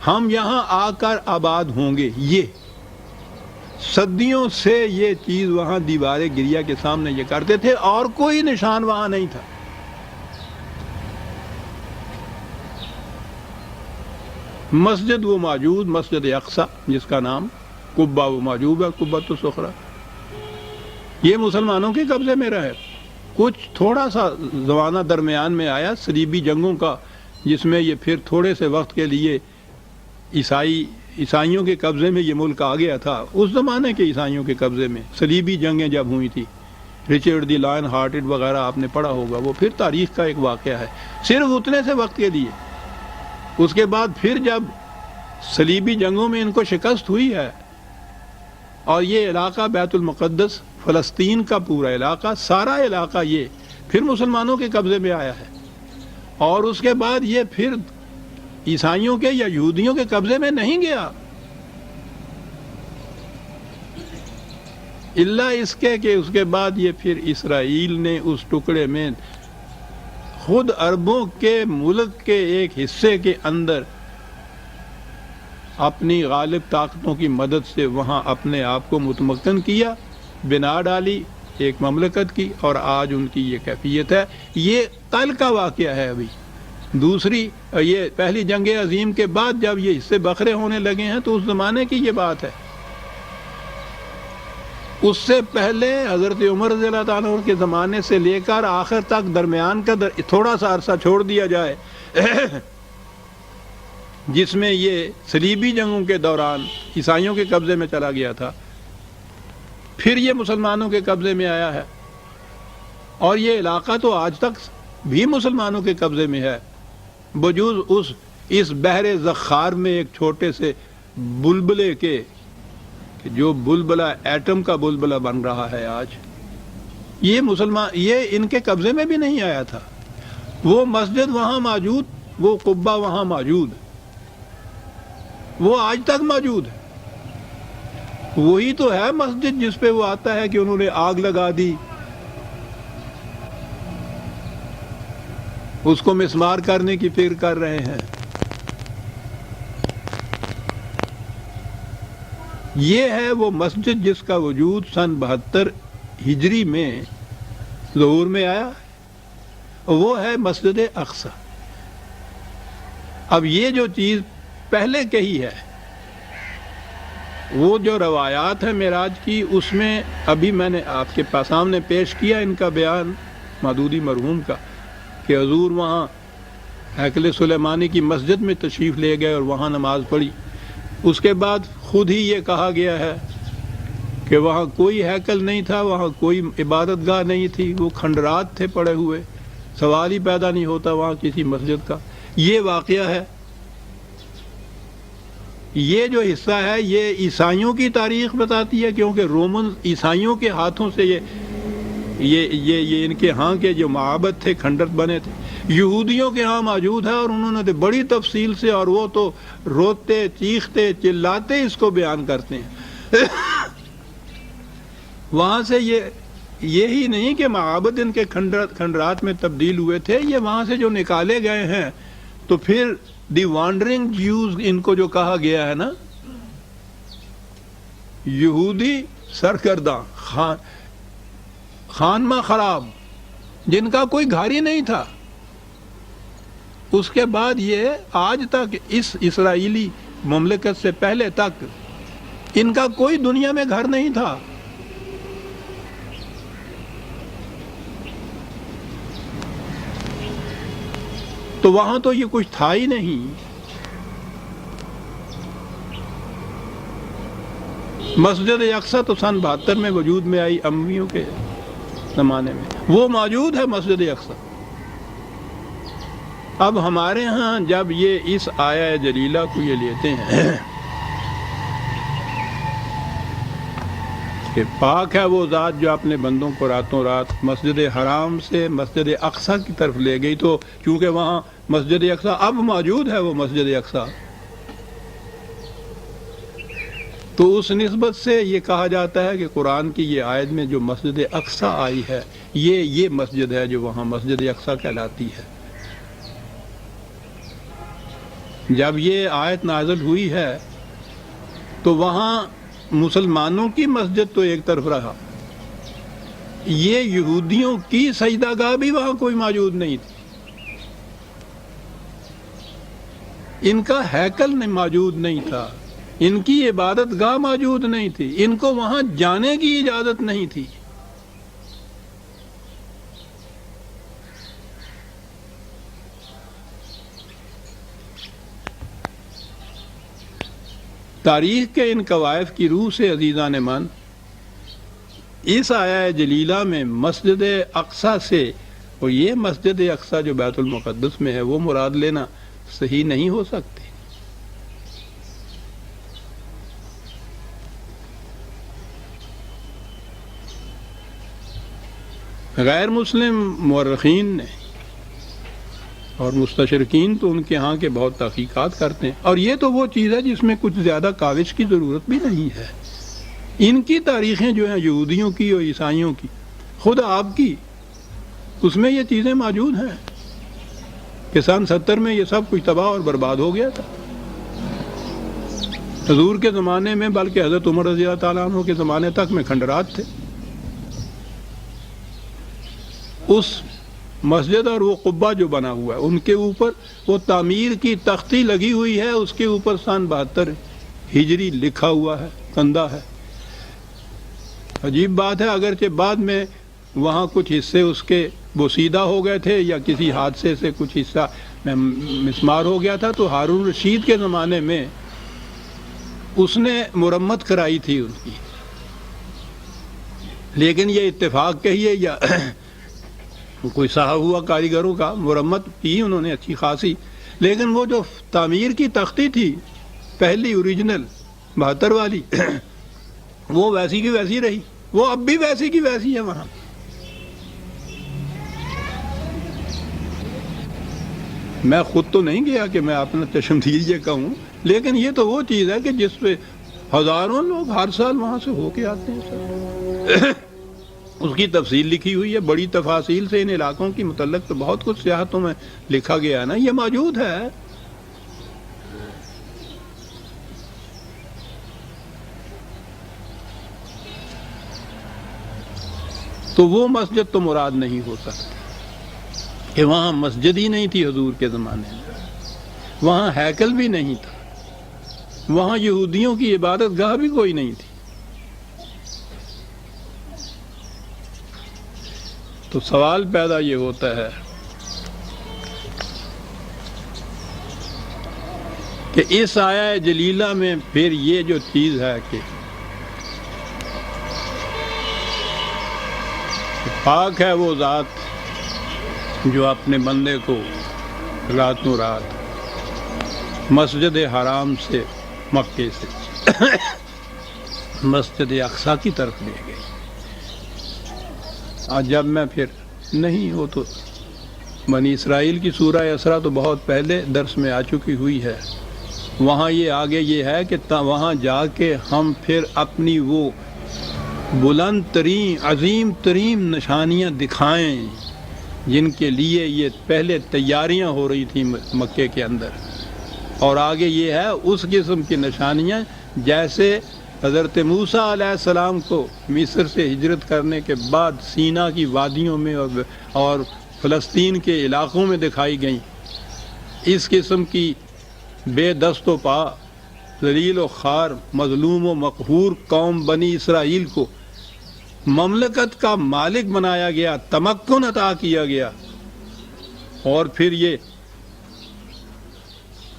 [SPEAKER 1] ہم یہاں آ کر آباد ہوں گے۔ یہ صدیوں سے یہ چیز وہاں دیوار گریا کے سامنے یہ کرتے تھے اور کوئی نشان وہاں نہیں تھا. مسجد وہ موجود، مسجد اقصی جس کا نام قبہ وہ موجود ہے، قبۃ الصخرہ، یہ مسلمانوں کے قبضے میں رہے. کچھ تھوڑا سا زمانہ درمیان میں آیا صلیبی جنگوں کا، جس میں یہ پھر تھوڑے سے وقت کے لیے عیسائیوں کے قبضے میں یہ ملک آ گیا تھا. اس زمانے کے عیسائیوں کے قبضے میں صلیبی جنگیں جب ہوئی تھی، رچرڈ دی لائن ہارٹڈ وغیرہ آپ نے پڑھا ہوگا، وہ پھر تاریخ کا ایک واقعہ ہے، صرف اتنے سے وقت کے لیے. اس کے بعد پھر جب صلیبی جنگوں میں ان کو شکست ہوئی ہے اور یہ علاقہ بیت المقدس، فلسطین کا پورا علاقہ، سارا علاقہ یہ پھر مسلمانوں کے قبضے میں آیا ہے. اور اس کے بعد یہ پھر عیسائیوں کے یا یہودیوں کے قبضے میں نہیں گیا، الا اس کے کہ اس کے بعد یہ پھر اسرائیل نے اس ٹکڑے میں خود عربوں کے ملک کے ایک حصے کے اندر اپنی غالب طاقتوں کی مدد سے وہاں اپنے آپ کو متمکن کیا، بنا ڈالی ایک مملکت کی، اور آج ان کی یہ کیفیت ہے. یہ کل کا واقعہ ہے. ابھی دوسری یہ پہلی جنگ عظیم کے بعد جب یہ حصے بکھرے ہونے لگے ہیں تو اس زمانے کی یہ بات ہے. اس سے پہلے حضرت عمر رضی اللہ تعالیٰ عنہ کے زمانے سے لے کر آخر تک درمیان کا تھوڑا سا عرصہ چھوڑ دیا جائے جس میں یہ صلیبی جنگوں کے دوران عیسائیوں کے قبضے میں چلا گیا تھا، پھر یہ مسلمانوں کے قبضے میں آیا ہے، اور یہ علاقہ تو آج تک بھی مسلمانوں کے قبضے میں ہے، بجوز اس بحر زخار میں ایک چھوٹے سے بلبلے کے، جو بلبلہ ایٹم کا بلبلہ بن رہا ہے آج، یہ ان کے قبضے میں بھی نہیں آیا تھا. وہ مسجد وہاں موجود، وہ قبہ وہاں موجود، وہ آج تک موجود ہے. وہی تو ہے مسجد جس پہ وہ آتا ہے کہ انہوں نے آگ لگا دی، اس کو مسمار کرنے کی فکر کر رہے ہیں. یہ ہے وہ مسجد جس کا وجود سن 72 ہجری میں ظہور میں آیا، وہ ہے مسجد اقصی. اب یہ جو چیز پہلے کہی ہے، وہ جو روایات ہیں معراج کی، اس میں ابھی میں نے آپ کے سامنے پیش کیا ان کا بیان مودودی مرحوم کا، کہ حضور وہاں ہیکل سلیمانی کی مسجد میں تشریف لے گئے اور وہاں نماز پڑھی. اس کے بعد خود ہی یہ کہا گیا ہے کہ وہاں کوئی ہیکل نہیں تھا، وہاں کوئی عبادت گاہ نہیں تھی، وہ کھنڈرات تھے پڑے ہوئے، سوال ہی پیدا نہیں ہوتا وہاں کسی مسجد کا. یہ واقعہ ہے. یہ جو حصہ ہے یہ عیسائیوں کی تاریخ بتاتی ہے، کیونکہ رومن عیسائیوں کے ہاتھوں سے یہ ان کے ہاں کے جو معابد تھے کھنڈر بنے تھے. یہودیوں کے ہاں موجود ہے، اور انہوں نے بڑی تفصیل سے، اور وہ تو روتے چیختے چلاتے اس کو بیان کرتے ہیں. وہاں سے یہی نہیں کہ معابد ان کے کھنڈرات میں تبدیل ہوئے تھے، یہ وہاں سے جو نکالے گئے ہیں. تو پھر دی وانڈرنگ جیوز ان کو جو کہا گیا ہے نا، یہودی سرگرداں، خانمہ خراب، جن کا کوئی گھر ہی نہیں تھا. اس کے بعد یہ آج تک اس اسرائیلی مملکت سے پہلے تک ان کا کوئی دنیا میں گھر نہیں تھا. تو وہاں تو یہ کچھ تھا ہی نہیں. مسجد اقصی تو سن 72 میں وجود میں آئی، امویوں کے زمانے میں وہ موجود ہے مسجد اقصی. اب ہمارے ہاں جب یہ اس آیہ جلیلہ کو یہ لیتے ہیں کہ پاک ہے وہ ذات جو اپنے بندوں کو راتوں رات مسجد حرام سے مسجد اقصی کی طرف لے گئی، تو چونکہ وہاں مسجد اقصی اب موجود ہے، وہ مسجد اقصی، تو اس نسبت سے یہ کہا جاتا ہے کہ قرآن کی یہ آیت میں جو مسجد اقصی آئی ہے، یہ مسجد ہے جو وہاں مسجد اقصی کہلاتی ہے. جب یہ آیت نازل ہوئی ہے تو وہاں مسلمانوں کی مسجد تو ایک طرف رہا، یہ یہودیوں کی سجدہ گاہ بھی وہاں کوئی موجود نہیں تھی، ان کا ہیکل موجود نہیں تھا، ان کی عبادت گاہ موجود نہیں تھی، ان کو وہاں جانے کی اجازت نہیں تھی۔ تاریخ کے ان قوائف کی روح سے عزیزان من، اس آیہ جلیلہ میں مسجد اقصیٰ سے، اور یہ مسجد اقصیٰ جو بیت المقدس میں ہے، وہ مراد لینا صحیح نہیں ہو سکتی۔ غیر مسلم مورخین نے اور مستشرقین تو ان کے ہاں کے بہت تحقیقات کرتے ہیں، اور یہ تو وہ چیز ہے جس میں کچھ زیادہ کاوش کی ضرورت بھی نہیں ہے۔ ان کی تاریخیں جو ہیں یہودیوں کی اور عیسائیوں کی، خود آپ کی، اس میں یہ چیزیں موجود ہیں کہ سن 70 میں یہ سب کچھ تباہ اور برباد ہو گیا تھا۔ حضور کے زمانے میں، بلکہ حضرت عمر رضی اللہ تعالیٰ عنہ کے زمانے تک میں کھنڈرات تھے۔ اس مسجد اور وہ قبہ جو بنا ہوا ہے، ان کے اوپر وہ تعمیر کی تختی لگی ہوئی ہے، اس کے اوپر سن 72 ہجری لکھا ہوا ہے، کندہ ہے۔ عجیب بات ہے، اگرچہ بعد میں وہاں کچھ حصے اس کے بوسیدہ ہو گئے تھے یا کسی حادثے سے کچھ حصہ میں مسمار ہو گیا تھا، تو ہارون رشید کے زمانے میں اس نے مرمت کرائی تھی ان کی، لیکن یہ اتفاق کہیے یا کوئی صاحب ہوا کاریگروں کا، مرمت کی انہوں نے اچھی خاصی، لیکن وہ جو تعمیر کی تختی تھی پہلی اوریجنل 72 والی وہ ویسی کی ویسی رہی، وہ اب بھی ویسی کی ویسی ہے وہاں۔ میں خود تو نہیں گیا کہ میں اپنا تشمدید یہ کہوں، لیکن یہ تو وہ چیز ہے کہ جس پہ ہزاروں لوگ ہر سال وہاں سے ہو کے آتے ہیں سر۔ اس کی تفصیل لکھی ہوئی ہے، بڑی تفاصیل سے، ان علاقوں کی متعلق تو بہت کچھ سیاحتوں میں لکھا گیا ہے نا، یہ موجود ہے۔ تو وہ مسجد تو مراد نہیں ہو سکتی کہ وہاں مسجد ہی نہیں تھی حضور کے زمانے میں، وہاں ہیکل بھی نہیں تھا، وہاں یہودیوں کی عبادت گاہ بھی کوئی نہیں تھی۔ تو سوال پیدا یہ ہوتا ہے کہ اس آیہ جلیلہ میں پھر یہ جو چیز ہے کہ پاک ہے وہ ذات جو اپنے بندے کو راتوں رات مسجد حرام سے، مکے سے مسجد اقصیٰ کی طرف لے گئی۔ آج جب میں پھر نہیں ہو تو بنی اسرائیل کی سورہ اسراء تو بہت پہلے درس میں آ چکی ہوئی ہے، وہاں یہ آگے یہ ہے کہ وہاں جا کے ہم پھر اپنی وہ بلند ترین عظیم ترین نشانیاں دکھائیں جن کے لیے یہ پہلے تیاریاں ہو رہی تھیں مکے کے اندر، اور آگے یہ ہے اس قسم کی نشانیاں جیسے حضرت موسیٰ علیہ السلام کو مصر سے ہجرت کرنے کے بعد سینا کی وادیوں میں اور فلسطین کے علاقوں میں دکھائی گئیں۔ اس قسم کی بے دست و پا، ذلیل و خوار، مظلوم و مقہور قوم بنی اسرائیل کو مملکت کا مالک بنایا گیا، تمکن عطا کیا گیا، اور پھر یہ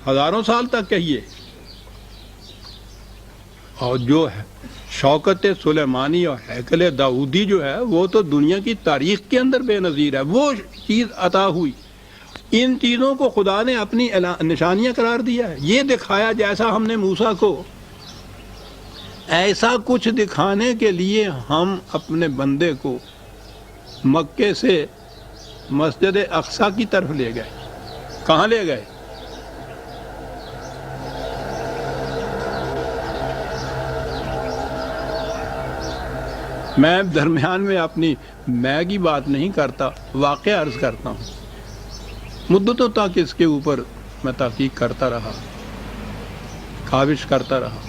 [SPEAKER 1] ہزاروں سال تک کہیے، اور جو ہے شوکت سلیمانی اور ہیکل داؤدی جو ہے وہ تو دنیا کی تاریخ کے اندر بے نظیر ہے، وہ چیز عطا ہوئی۔ ان چیزوں کو خدا نے اپنی نشانیاں قرار دیا ہے، یہ دکھایا جیسا ہم نے موسیٰ کو، ایسا کچھ دکھانے کے لیے ہم اپنے بندے کو مکے سے مسجد اقصیٰ کی طرف لے گئے۔ کہاں لے گئے؟ میں درمیان میں اپنی میں کی بات نہیں کرتا، واقعہ عرض کرتا ہوں۔ مدتوں تک اس کے اوپر میں تحقیق کرتا رہا، کاوش کرتا رہا،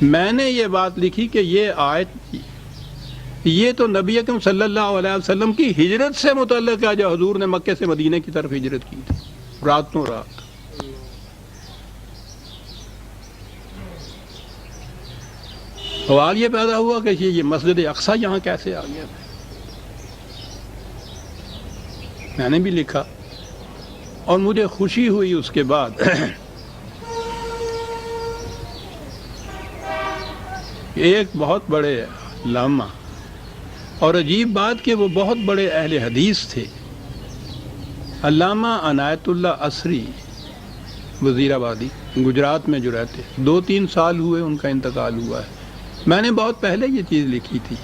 [SPEAKER 1] میں نے یہ بات لکھی کہ یہ آیت یہ تو نبی اکرم صلی اللہ علیہ وسلم کی ہجرت سے متعلق ہے، جو حضور نے مکے سے مدینہ کی طرف ہجرت کی تھی راتوں رات۔ سوال یہ پیدا ہوا کہ یہ مسجد اقصی یہاں کیسے آ گیا؟ میں نے بھی لکھا اور مجھے خوشی ہوئی اس کے بعد ایک بہت بڑے علامہ، اور عجیب بات کہ وہ بہت بڑے اہل حدیث تھے، علامہ عنایت اللہ عصری وزیر آبادی گجرات میں جو رہتے، 2-3 سال ہوئے ان کا انتقال ہوا ہے۔ میں نے بہت پہلے یہ چیز لکھی تھی،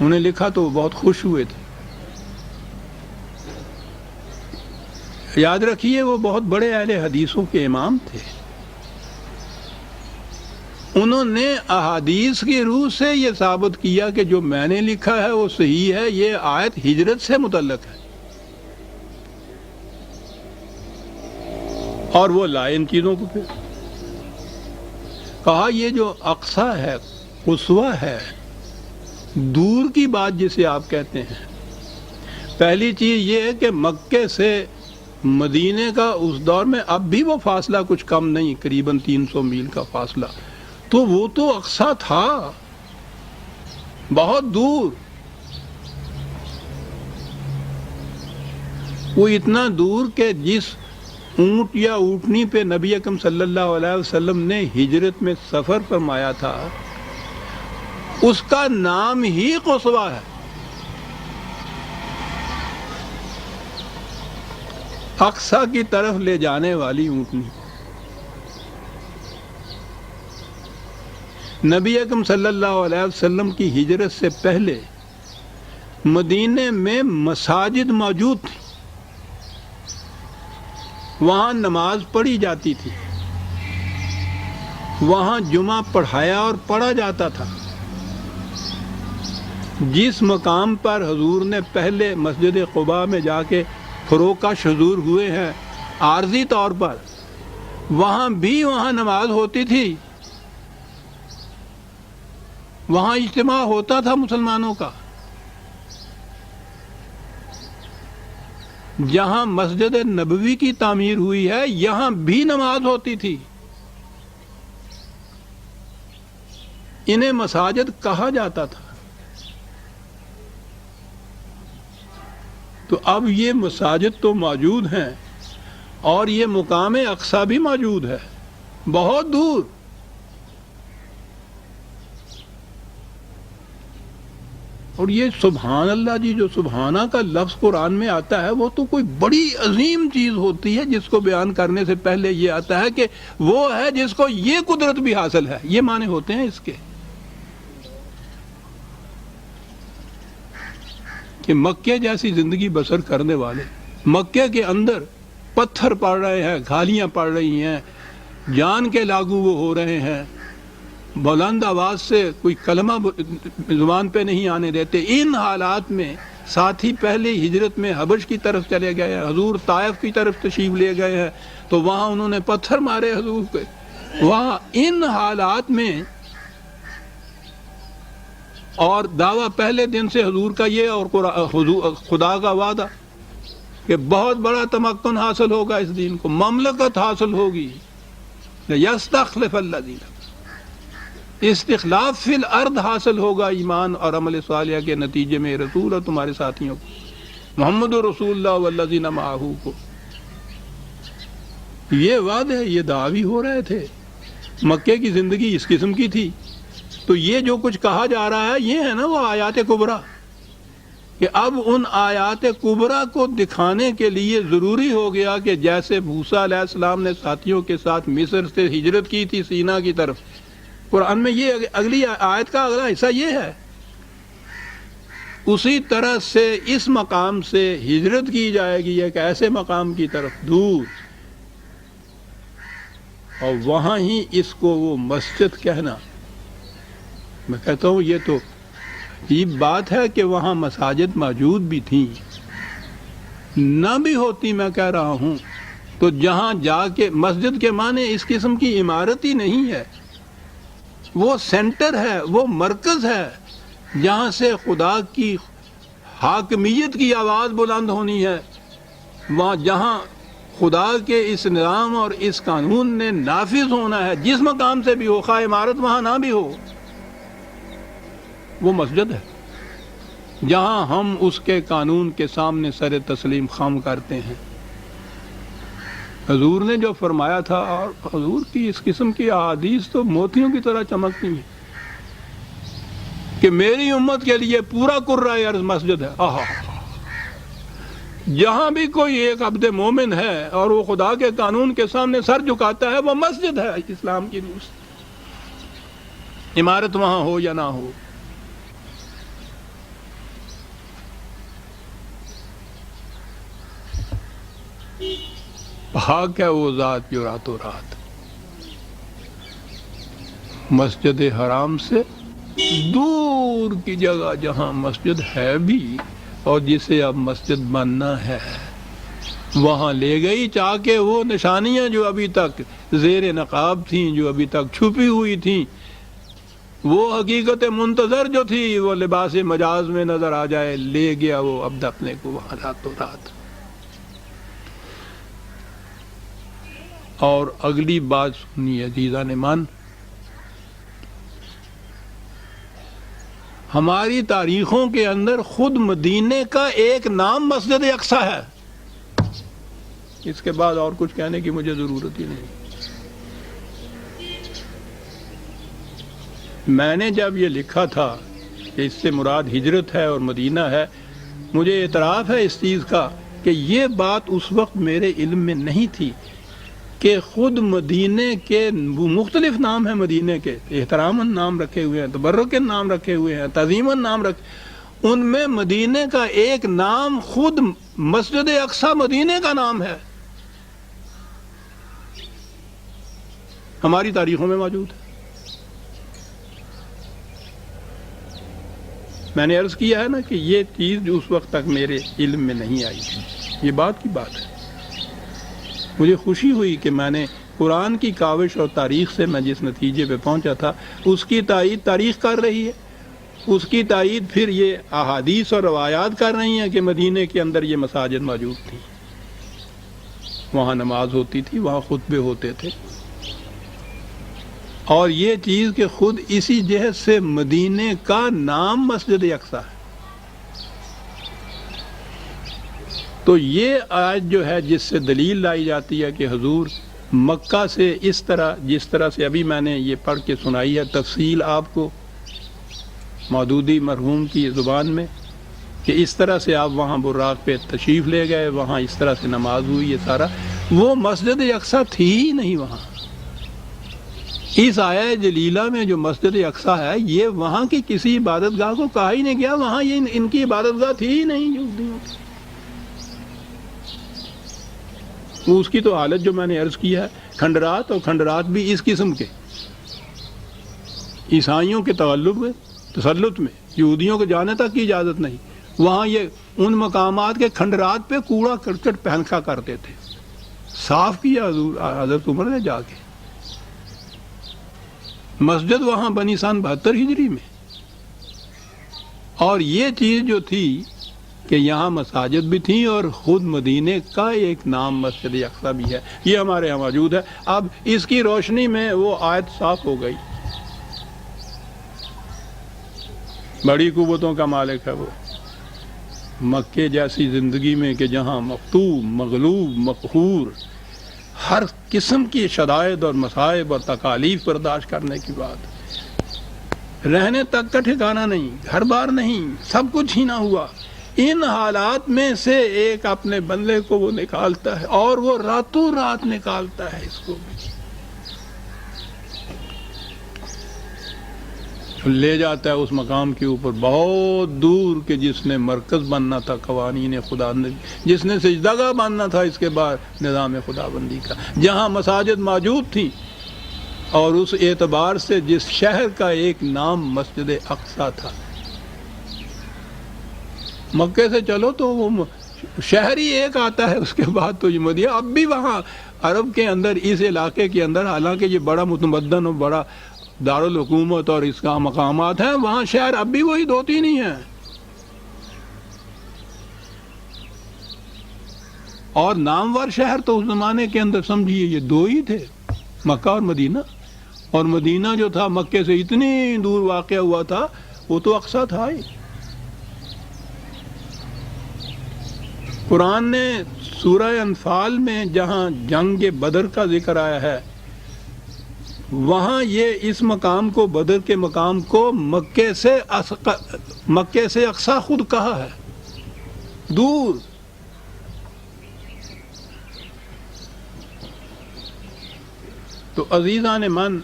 [SPEAKER 1] انہیں لکھا تو وہ بہت خوش ہوئے تھے۔ یاد رکھیے وہ بہت بڑے اہل حدیثوں کے امام تھے، انہوں نے احادیث کی روح سے یہ ثابت کیا کہ جو میں نے لکھا ہے وہ صحیح ہے، یہ آیت ہجرت سے متعلق ہے، اور وہ لائے ان چیزوں کو۔ پھر کہا یہ جو اقصی ہے، قصوہ ہے، دور کی بات جسے آپ کہتے ہیں، پہلی چیز یہ ہے کہ مکے سے مدینے کا اس دور میں اب بھی وہ فاصلہ کچھ کم نہیں، قریباً 300 میل کا فاصلہ، تو وہ تو اقصی تھا، بہت دور، وہ اتنا دور کہ جس اونٹ یا اونٹنی پہ نبی اکرم صلی اللہ علیہ وسلم نے ہجرت میں سفر فرمایا تھا، اس کا نام ہی قصوہ ہے۔ اقصی کی طرف لے جانے والی اونٹنی۔ نبی اکرم صلی اللہ علیہ وسلم کی ہجرت سے پہلے مدینے میں مساجد موجود تھی، وہاں نماز پڑھی جاتی تھی، وہاں جمعہ پڑھایا اور پڑھا جاتا تھا۔ جس مقام پر حضور نے پہلے مسجد قباء میں جا کے فروکش حضور ہوئے ہیں عارضی طور پر، وہاں بھی وہاں نماز ہوتی تھی، وہاں اجتماع ہوتا تھا مسلمانوں کا۔ جہاں مسجد نبوی کی تعمیر ہوئی ہے یہاں بھی نماز ہوتی تھی۔ انہیں مساجد کہا جاتا تھا۔ تو اب یہ مساجد تو موجود ہیں اور یہ مقام اقصی بھی موجود ہے، بہت دور۔ اور یہ سبحان اللہ جی، جو سبحانہ کا لفظ قرآن میں آتا ہے وہ تو کوئی بڑی عظیم چیز ہوتی ہے، جس کو بیان کرنے سے پہلے یہ آتا ہے کہ وہ ہے جس کو یہ قدرت بھی حاصل ہے، یہ معنی ہوتے ہیں اس کے، کہ مکے جیسی زندگی بسر کرنے والے مکے کے اندر پتھر پڑ رہے ہیں، گھالیاں پڑ رہی ہیں، جان کے لاگو وہ ہو رہے ہیں، بلند آواز سے کوئی کلمہ زبان پہ نہیں آنے دیتے۔ ان حالات میں ساتھی پہلے ہجرت میں حبش کی طرف چلے گئے ہیں، حضور طائف کی طرف تشریف لے گئے ہیں، تو وہاں انہوں نے پتھر مارے حضور پہ۔ وہاں ان حالات میں اور دعویٰ پہلے دن سے حضور کا یہ، اور خدا کا وعدہ کہ بہت بڑا تمکن حاصل ہوگا، اس دین کو مملکت حاصل ہوگی، یستخلف الذین، استخلاف فی الارض حاصل ہوگا ایمان اور عمل صالح کے نتیجے میں، رسول اور تمہارے ساتھیوں کو، محمد رسول اللہ والذین معہ کو۔ یہ وعدے، یہ دعوی ہو رہے تھے۔ مکے کی زندگی اس قسم کی تھی، تو یہ جو کچھ کہا جا رہا ہے یہ ہے نا وہ آیات کبریٰ، کہ اب ان آیات کبریٰ کو دکھانے کے لیے ضروری ہو گیا کہ جیسے موسیٰ علیہ السلام نے ساتھیوں کے ساتھ مصر سے ہجرت کی تھی سینا کی طرف، قرآن میں یہ اگلی آیت کا اگلا حصہ یہ ہے، اسی طرح سے اس مقام سے ہجرت کی جائے گی ایک ایسے مقام کی طرف دور، اور وہاں ہی اس کو وہ مسجد کہنا۔ میں کہتا ہوں یہ تو عجیب بات ہے کہ وہاں مساجد موجود بھی تھیں، نہ بھی ہوتی میں کہہ رہا ہوں تو جہاں جا کے مسجد کے معنی اس قسم کی عمارت ہی نہیں ہے، وہ سینٹر ہے، وہ مرکز ہے جہاں سے خدا کی حاکمیت کی آواز بلند ہونی ہے، وہاں جہاں خدا کے اس نظام اور اس قانون نے نافذ ہونا ہے، جس مقام سے بھی ہو، خواہ عمارت وہاں نہ بھی ہو، وہ مسجد ہے جہاں ہم اس کے قانون کے سامنے سر تسلیم خم کرتے ہیں۔ حضور نے جو فرمایا تھا، اور حضور کی اس قسم کی احادیث تو موتیوں کی طرح چمکتی ہیں کہ میری امت کے لیے پورا کرۂ ارض مسجد ہے۔ جہاں بھی کوئی ایک عبد مومن ہے اور وہ خدا کے قانون کے سامنے سر جھکاتا ہے، وہ مسجد ہے اسلام کی روح سے، عمارت وہاں ہو یا نہ ہو۔ پاک ہے وہ ذات جو راتوں رات مسجد حرام سے دور کی جگہ جہاں مسجد ہے بھی اور جسے اب مسجد بننا ہے، وہاں لے گئی، چاہ کے وہ نشانیاں جو ابھی تک زیر نقاب تھیں، جو ابھی تک چھپی ہوئی تھیں، وہ حقیقت منتظر جو تھی وہ لباس مجاز میں نظر آ جائے، لے گیا وہ عبد اپنے کو وہاں راتوں رات۔ اور اگلی بات سنی عزیزان ایمان، ہماری تاریخوں کے اندر خود مدینے کا ایک نام مسجد اقصی ہے، اس کے بعد اور کچھ کہنے کی مجھے ضرورت ہی نہیں۔ میں نے جب یہ لکھا تھا کہ اس سے مراد ہجرت ہے اور مدینہ ہے، مجھے اعتراف ہے اس چیز کا کہ یہ بات اس وقت میرے علم میں نہیں تھی کہ خود مدینے کے مختلف نام ہیں، مدینے کے احتراماً نام رکھے ہوئے ہیں، تبرکاً نام رکھے ہوئے ہیں، تعظیماً نام رکھے، ان میں مدینے کا ایک نام خود مسجد اقصی مدینے کا نام ہے، ہماری تاریخوں میں موجود ہے۔ میں نے عرض کیا ہے نا کہ یہ چیز جو اس وقت تک میرے علم میں نہیں آئی تھی، یہ بات کی بات ہے۔ مجھے خوشی ہوئی کہ میں نے قرآن کی کاوش اور تاریخ سے میں جس نتیجے پہ پہنچا تھا اس کی تائید تاریخ کر رہی ہے، اس کی تائید پھر یہ احادیث اور روایات کر رہی ہیں کہ مدینے کے اندر یہ مساجد موجود تھیں، وہاں نماز ہوتی تھی، وہاں خطبے ہوتے تھے، اور یہ چیز کہ خود اسی جہت سے مدینے کا نام مسجد اقصی ہے۔ تو یہ آیت جو ہے جس سے دلیل لائی جاتی ہے کہ حضور مکہ سے اس طرح، جس طرح سے ابھی میں نے یہ پڑھ کے سنائی ہے تفصیل آپ کو مودودی مرحوم کی زبان میں، کہ اس طرح سے آپ وہاں براق پہ تشریف لے گئے، وہاں اس طرح سے نماز ہوئی، یہ سارا وہ مسجد اقصی تھی ہی نہیں۔ وہاں اس آیہ جلیلہ میں جو مسجد اقصی ہے یہ وہاں کی کسی عبادت گاہ کو کہا ہی نہیں گیا، وہاں یہ ان کی عبادت گاہ تھی ہی نہیں یہودیوں کی۔ اس کی تو حالت جو میں نے عرض کی ہے، کھنڈرات، اور کھنڈرات بھی اس قسم کے عیسائیوں کے تسلط میں یہودیوں کو جانے تک کی اجازت نہیں، وہاں یہ ان مقامات کے کھنڈرات پہ کوڑا کرکٹ پھینکا کرتے تھے، صاف کیا حضرت عمر نے جا کے۔ مسجد وہاں بنی سن 72 ہجری میں، اور یہ چیز جو تھی کہ یہاں مساجد بھی تھیں اور خود مدینے کا ایک نام مسجد اقصی بھی ہے، یہ ہمارے یہاں موجود ہے۔ اب اس کی روشنی میں وہ آیت صاف ہو گئی، بڑی قوتوں کا مالک ہے وہ، مکے جیسی زندگی میں کہ جہاں مفتوح، مغلوب، مقہور، ہر قسم کی شدائد اور مصائب اور تکالیف برداشت کرنے کی بات، رہنے تک کا ٹھکانہ نہیں، گھر بار نہیں، سب کچھ ہی نہ ہوا، ان حالات میں سے ایک اپنے بندے کو وہ نکالتا ہے، اور وہ راتوں رات نکالتا ہے اس کو، لے جاتا ہے اس مقام کے اوپر بہت دور کہ جس نے مرکز بننا تھا قوانین خدا، جس نے سجدہ گاہ بننا تھا اس کے بعد نظام خدا بندی کا، جہاں مساجد موجود تھیں، اور اس اعتبار سے جس شہر کا ایک نام مسجد اقصی تھا۔ مکے سے چلو تو وہ شہر ہی ایک آتا ہے، اس کے بعد تو یہ مدینہ۔ اب بھی وہاں عرب کے اندر، اس علاقے کے اندر، حالانکہ یہ بڑا متمدن اور بڑا دارالحکومت اور اس کا مقامات ہیں، وہاں شہر اب بھی وہی 2-3 ہی ہیں، اور نامور شہر تو اس زمانے کے اندر سمجھیے یہ 2 ہی تھے، مکہ اور مدینہ. اور مدینہ جو تھا مکے سے اتنی دور واقع ہوا تھا، وہ تو اقصیٰ تھا ہی. قرآن نے سورہ انفال میں جہاں جنگ بدر کا ذکر آیا ہے، وہاں یہ اس مقام کو، بدر کے مقام کو مکے سے اقصیٰ خود کہا ہے، دور. تو عزیزان من،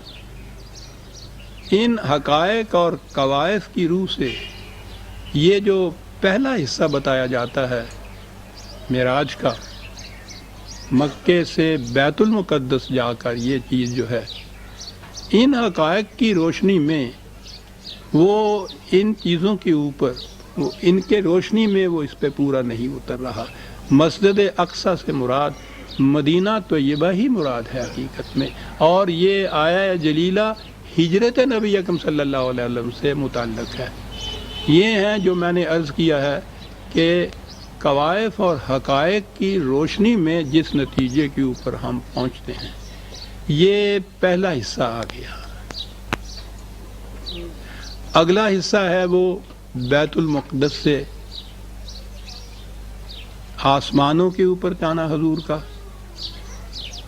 [SPEAKER 1] ان حقائق اور قواعد کی روح سے یہ جو پہلا حصہ بتایا جاتا ہے معراج کا، مکے سے بیت المقدس جا کر یہ چیز جو ہے، ان حقائق کی روشنی میں وہ ان چیزوں کے اوپر، وہ ان کے روشنی میں وہ اس پہ پورا نہیں اتر رہا. مسجد اقصیٰ سے مراد مدینہ طیبہ ہی مراد ہے حقیقت میں، اور یہ آیہ جلیلہ ہجرت نبی اکرم صلی اللہ علیہ وسلم سے متعلق ہے. یہ ہیں جو میں نے عرض کیا ہے کہ قوائف اور حقائق کی روشنی میں جس نتیجے کے اوپر ہم پہنچتے ہیں، یہ پہلا حصہ آ گیا. اگلا حصہ ہے وہ بیت المقدس سے آسمانوں کے اوپر جانا، حضور کا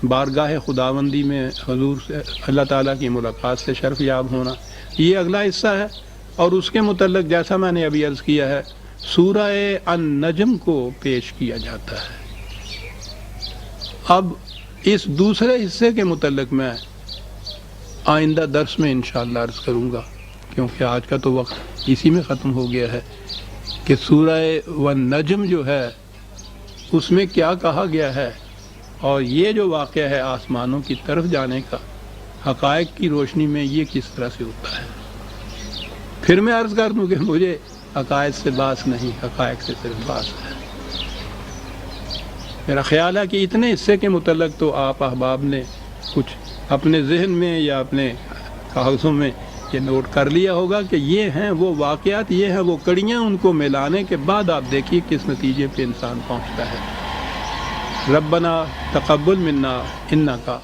[SPEAKER 1] بارگاہ خداوندی میں حضور سے، اللہ تعالیٰ کی ملاقات سے شرف یاب ہونا، یہ اگلا حصہ ہے. اور اس کے متعلق جیسا میں نے ابھی عرض کیا ہے، سورہ النجم کو پیش کیا جاتا ہے. اب اس دوسرے حصے کے متعلق میں آئندہ درس میں انشاءاللہ عرض کروں گا، کیونکہ آج کا تو وقت اسی میں ختم ہو گیا ہے کہ سورہ والنجم جو ہے اس میں کیا کہا گیا ہے، اور یہ جو واقعہ ہے آسمانوں کی طرف جانے کا، حقائق کی روشنی میں یہ کس طرح سے ہوتا ہے. پھر میں عرض کر دوں کہ مجھے عقائد سے باس نہیں، حقائق سے صرف باس ہے. میرا خیال ہے کہ اتنے حصے کے متعلق تو آپ احباب نے کچھ اپنے ذہن میں یا اپنے کاغذوں میں یہ نوٹ کر لیا ہوگا کہ یہ ہیں وہ واقعات، یہ ہیں وہ کڑیاں. ان کو ملانے کے بعد آپ دیکھیے کس نتیجے پہ انسان پہنچتا ہے. ربنا تقبل منا انکا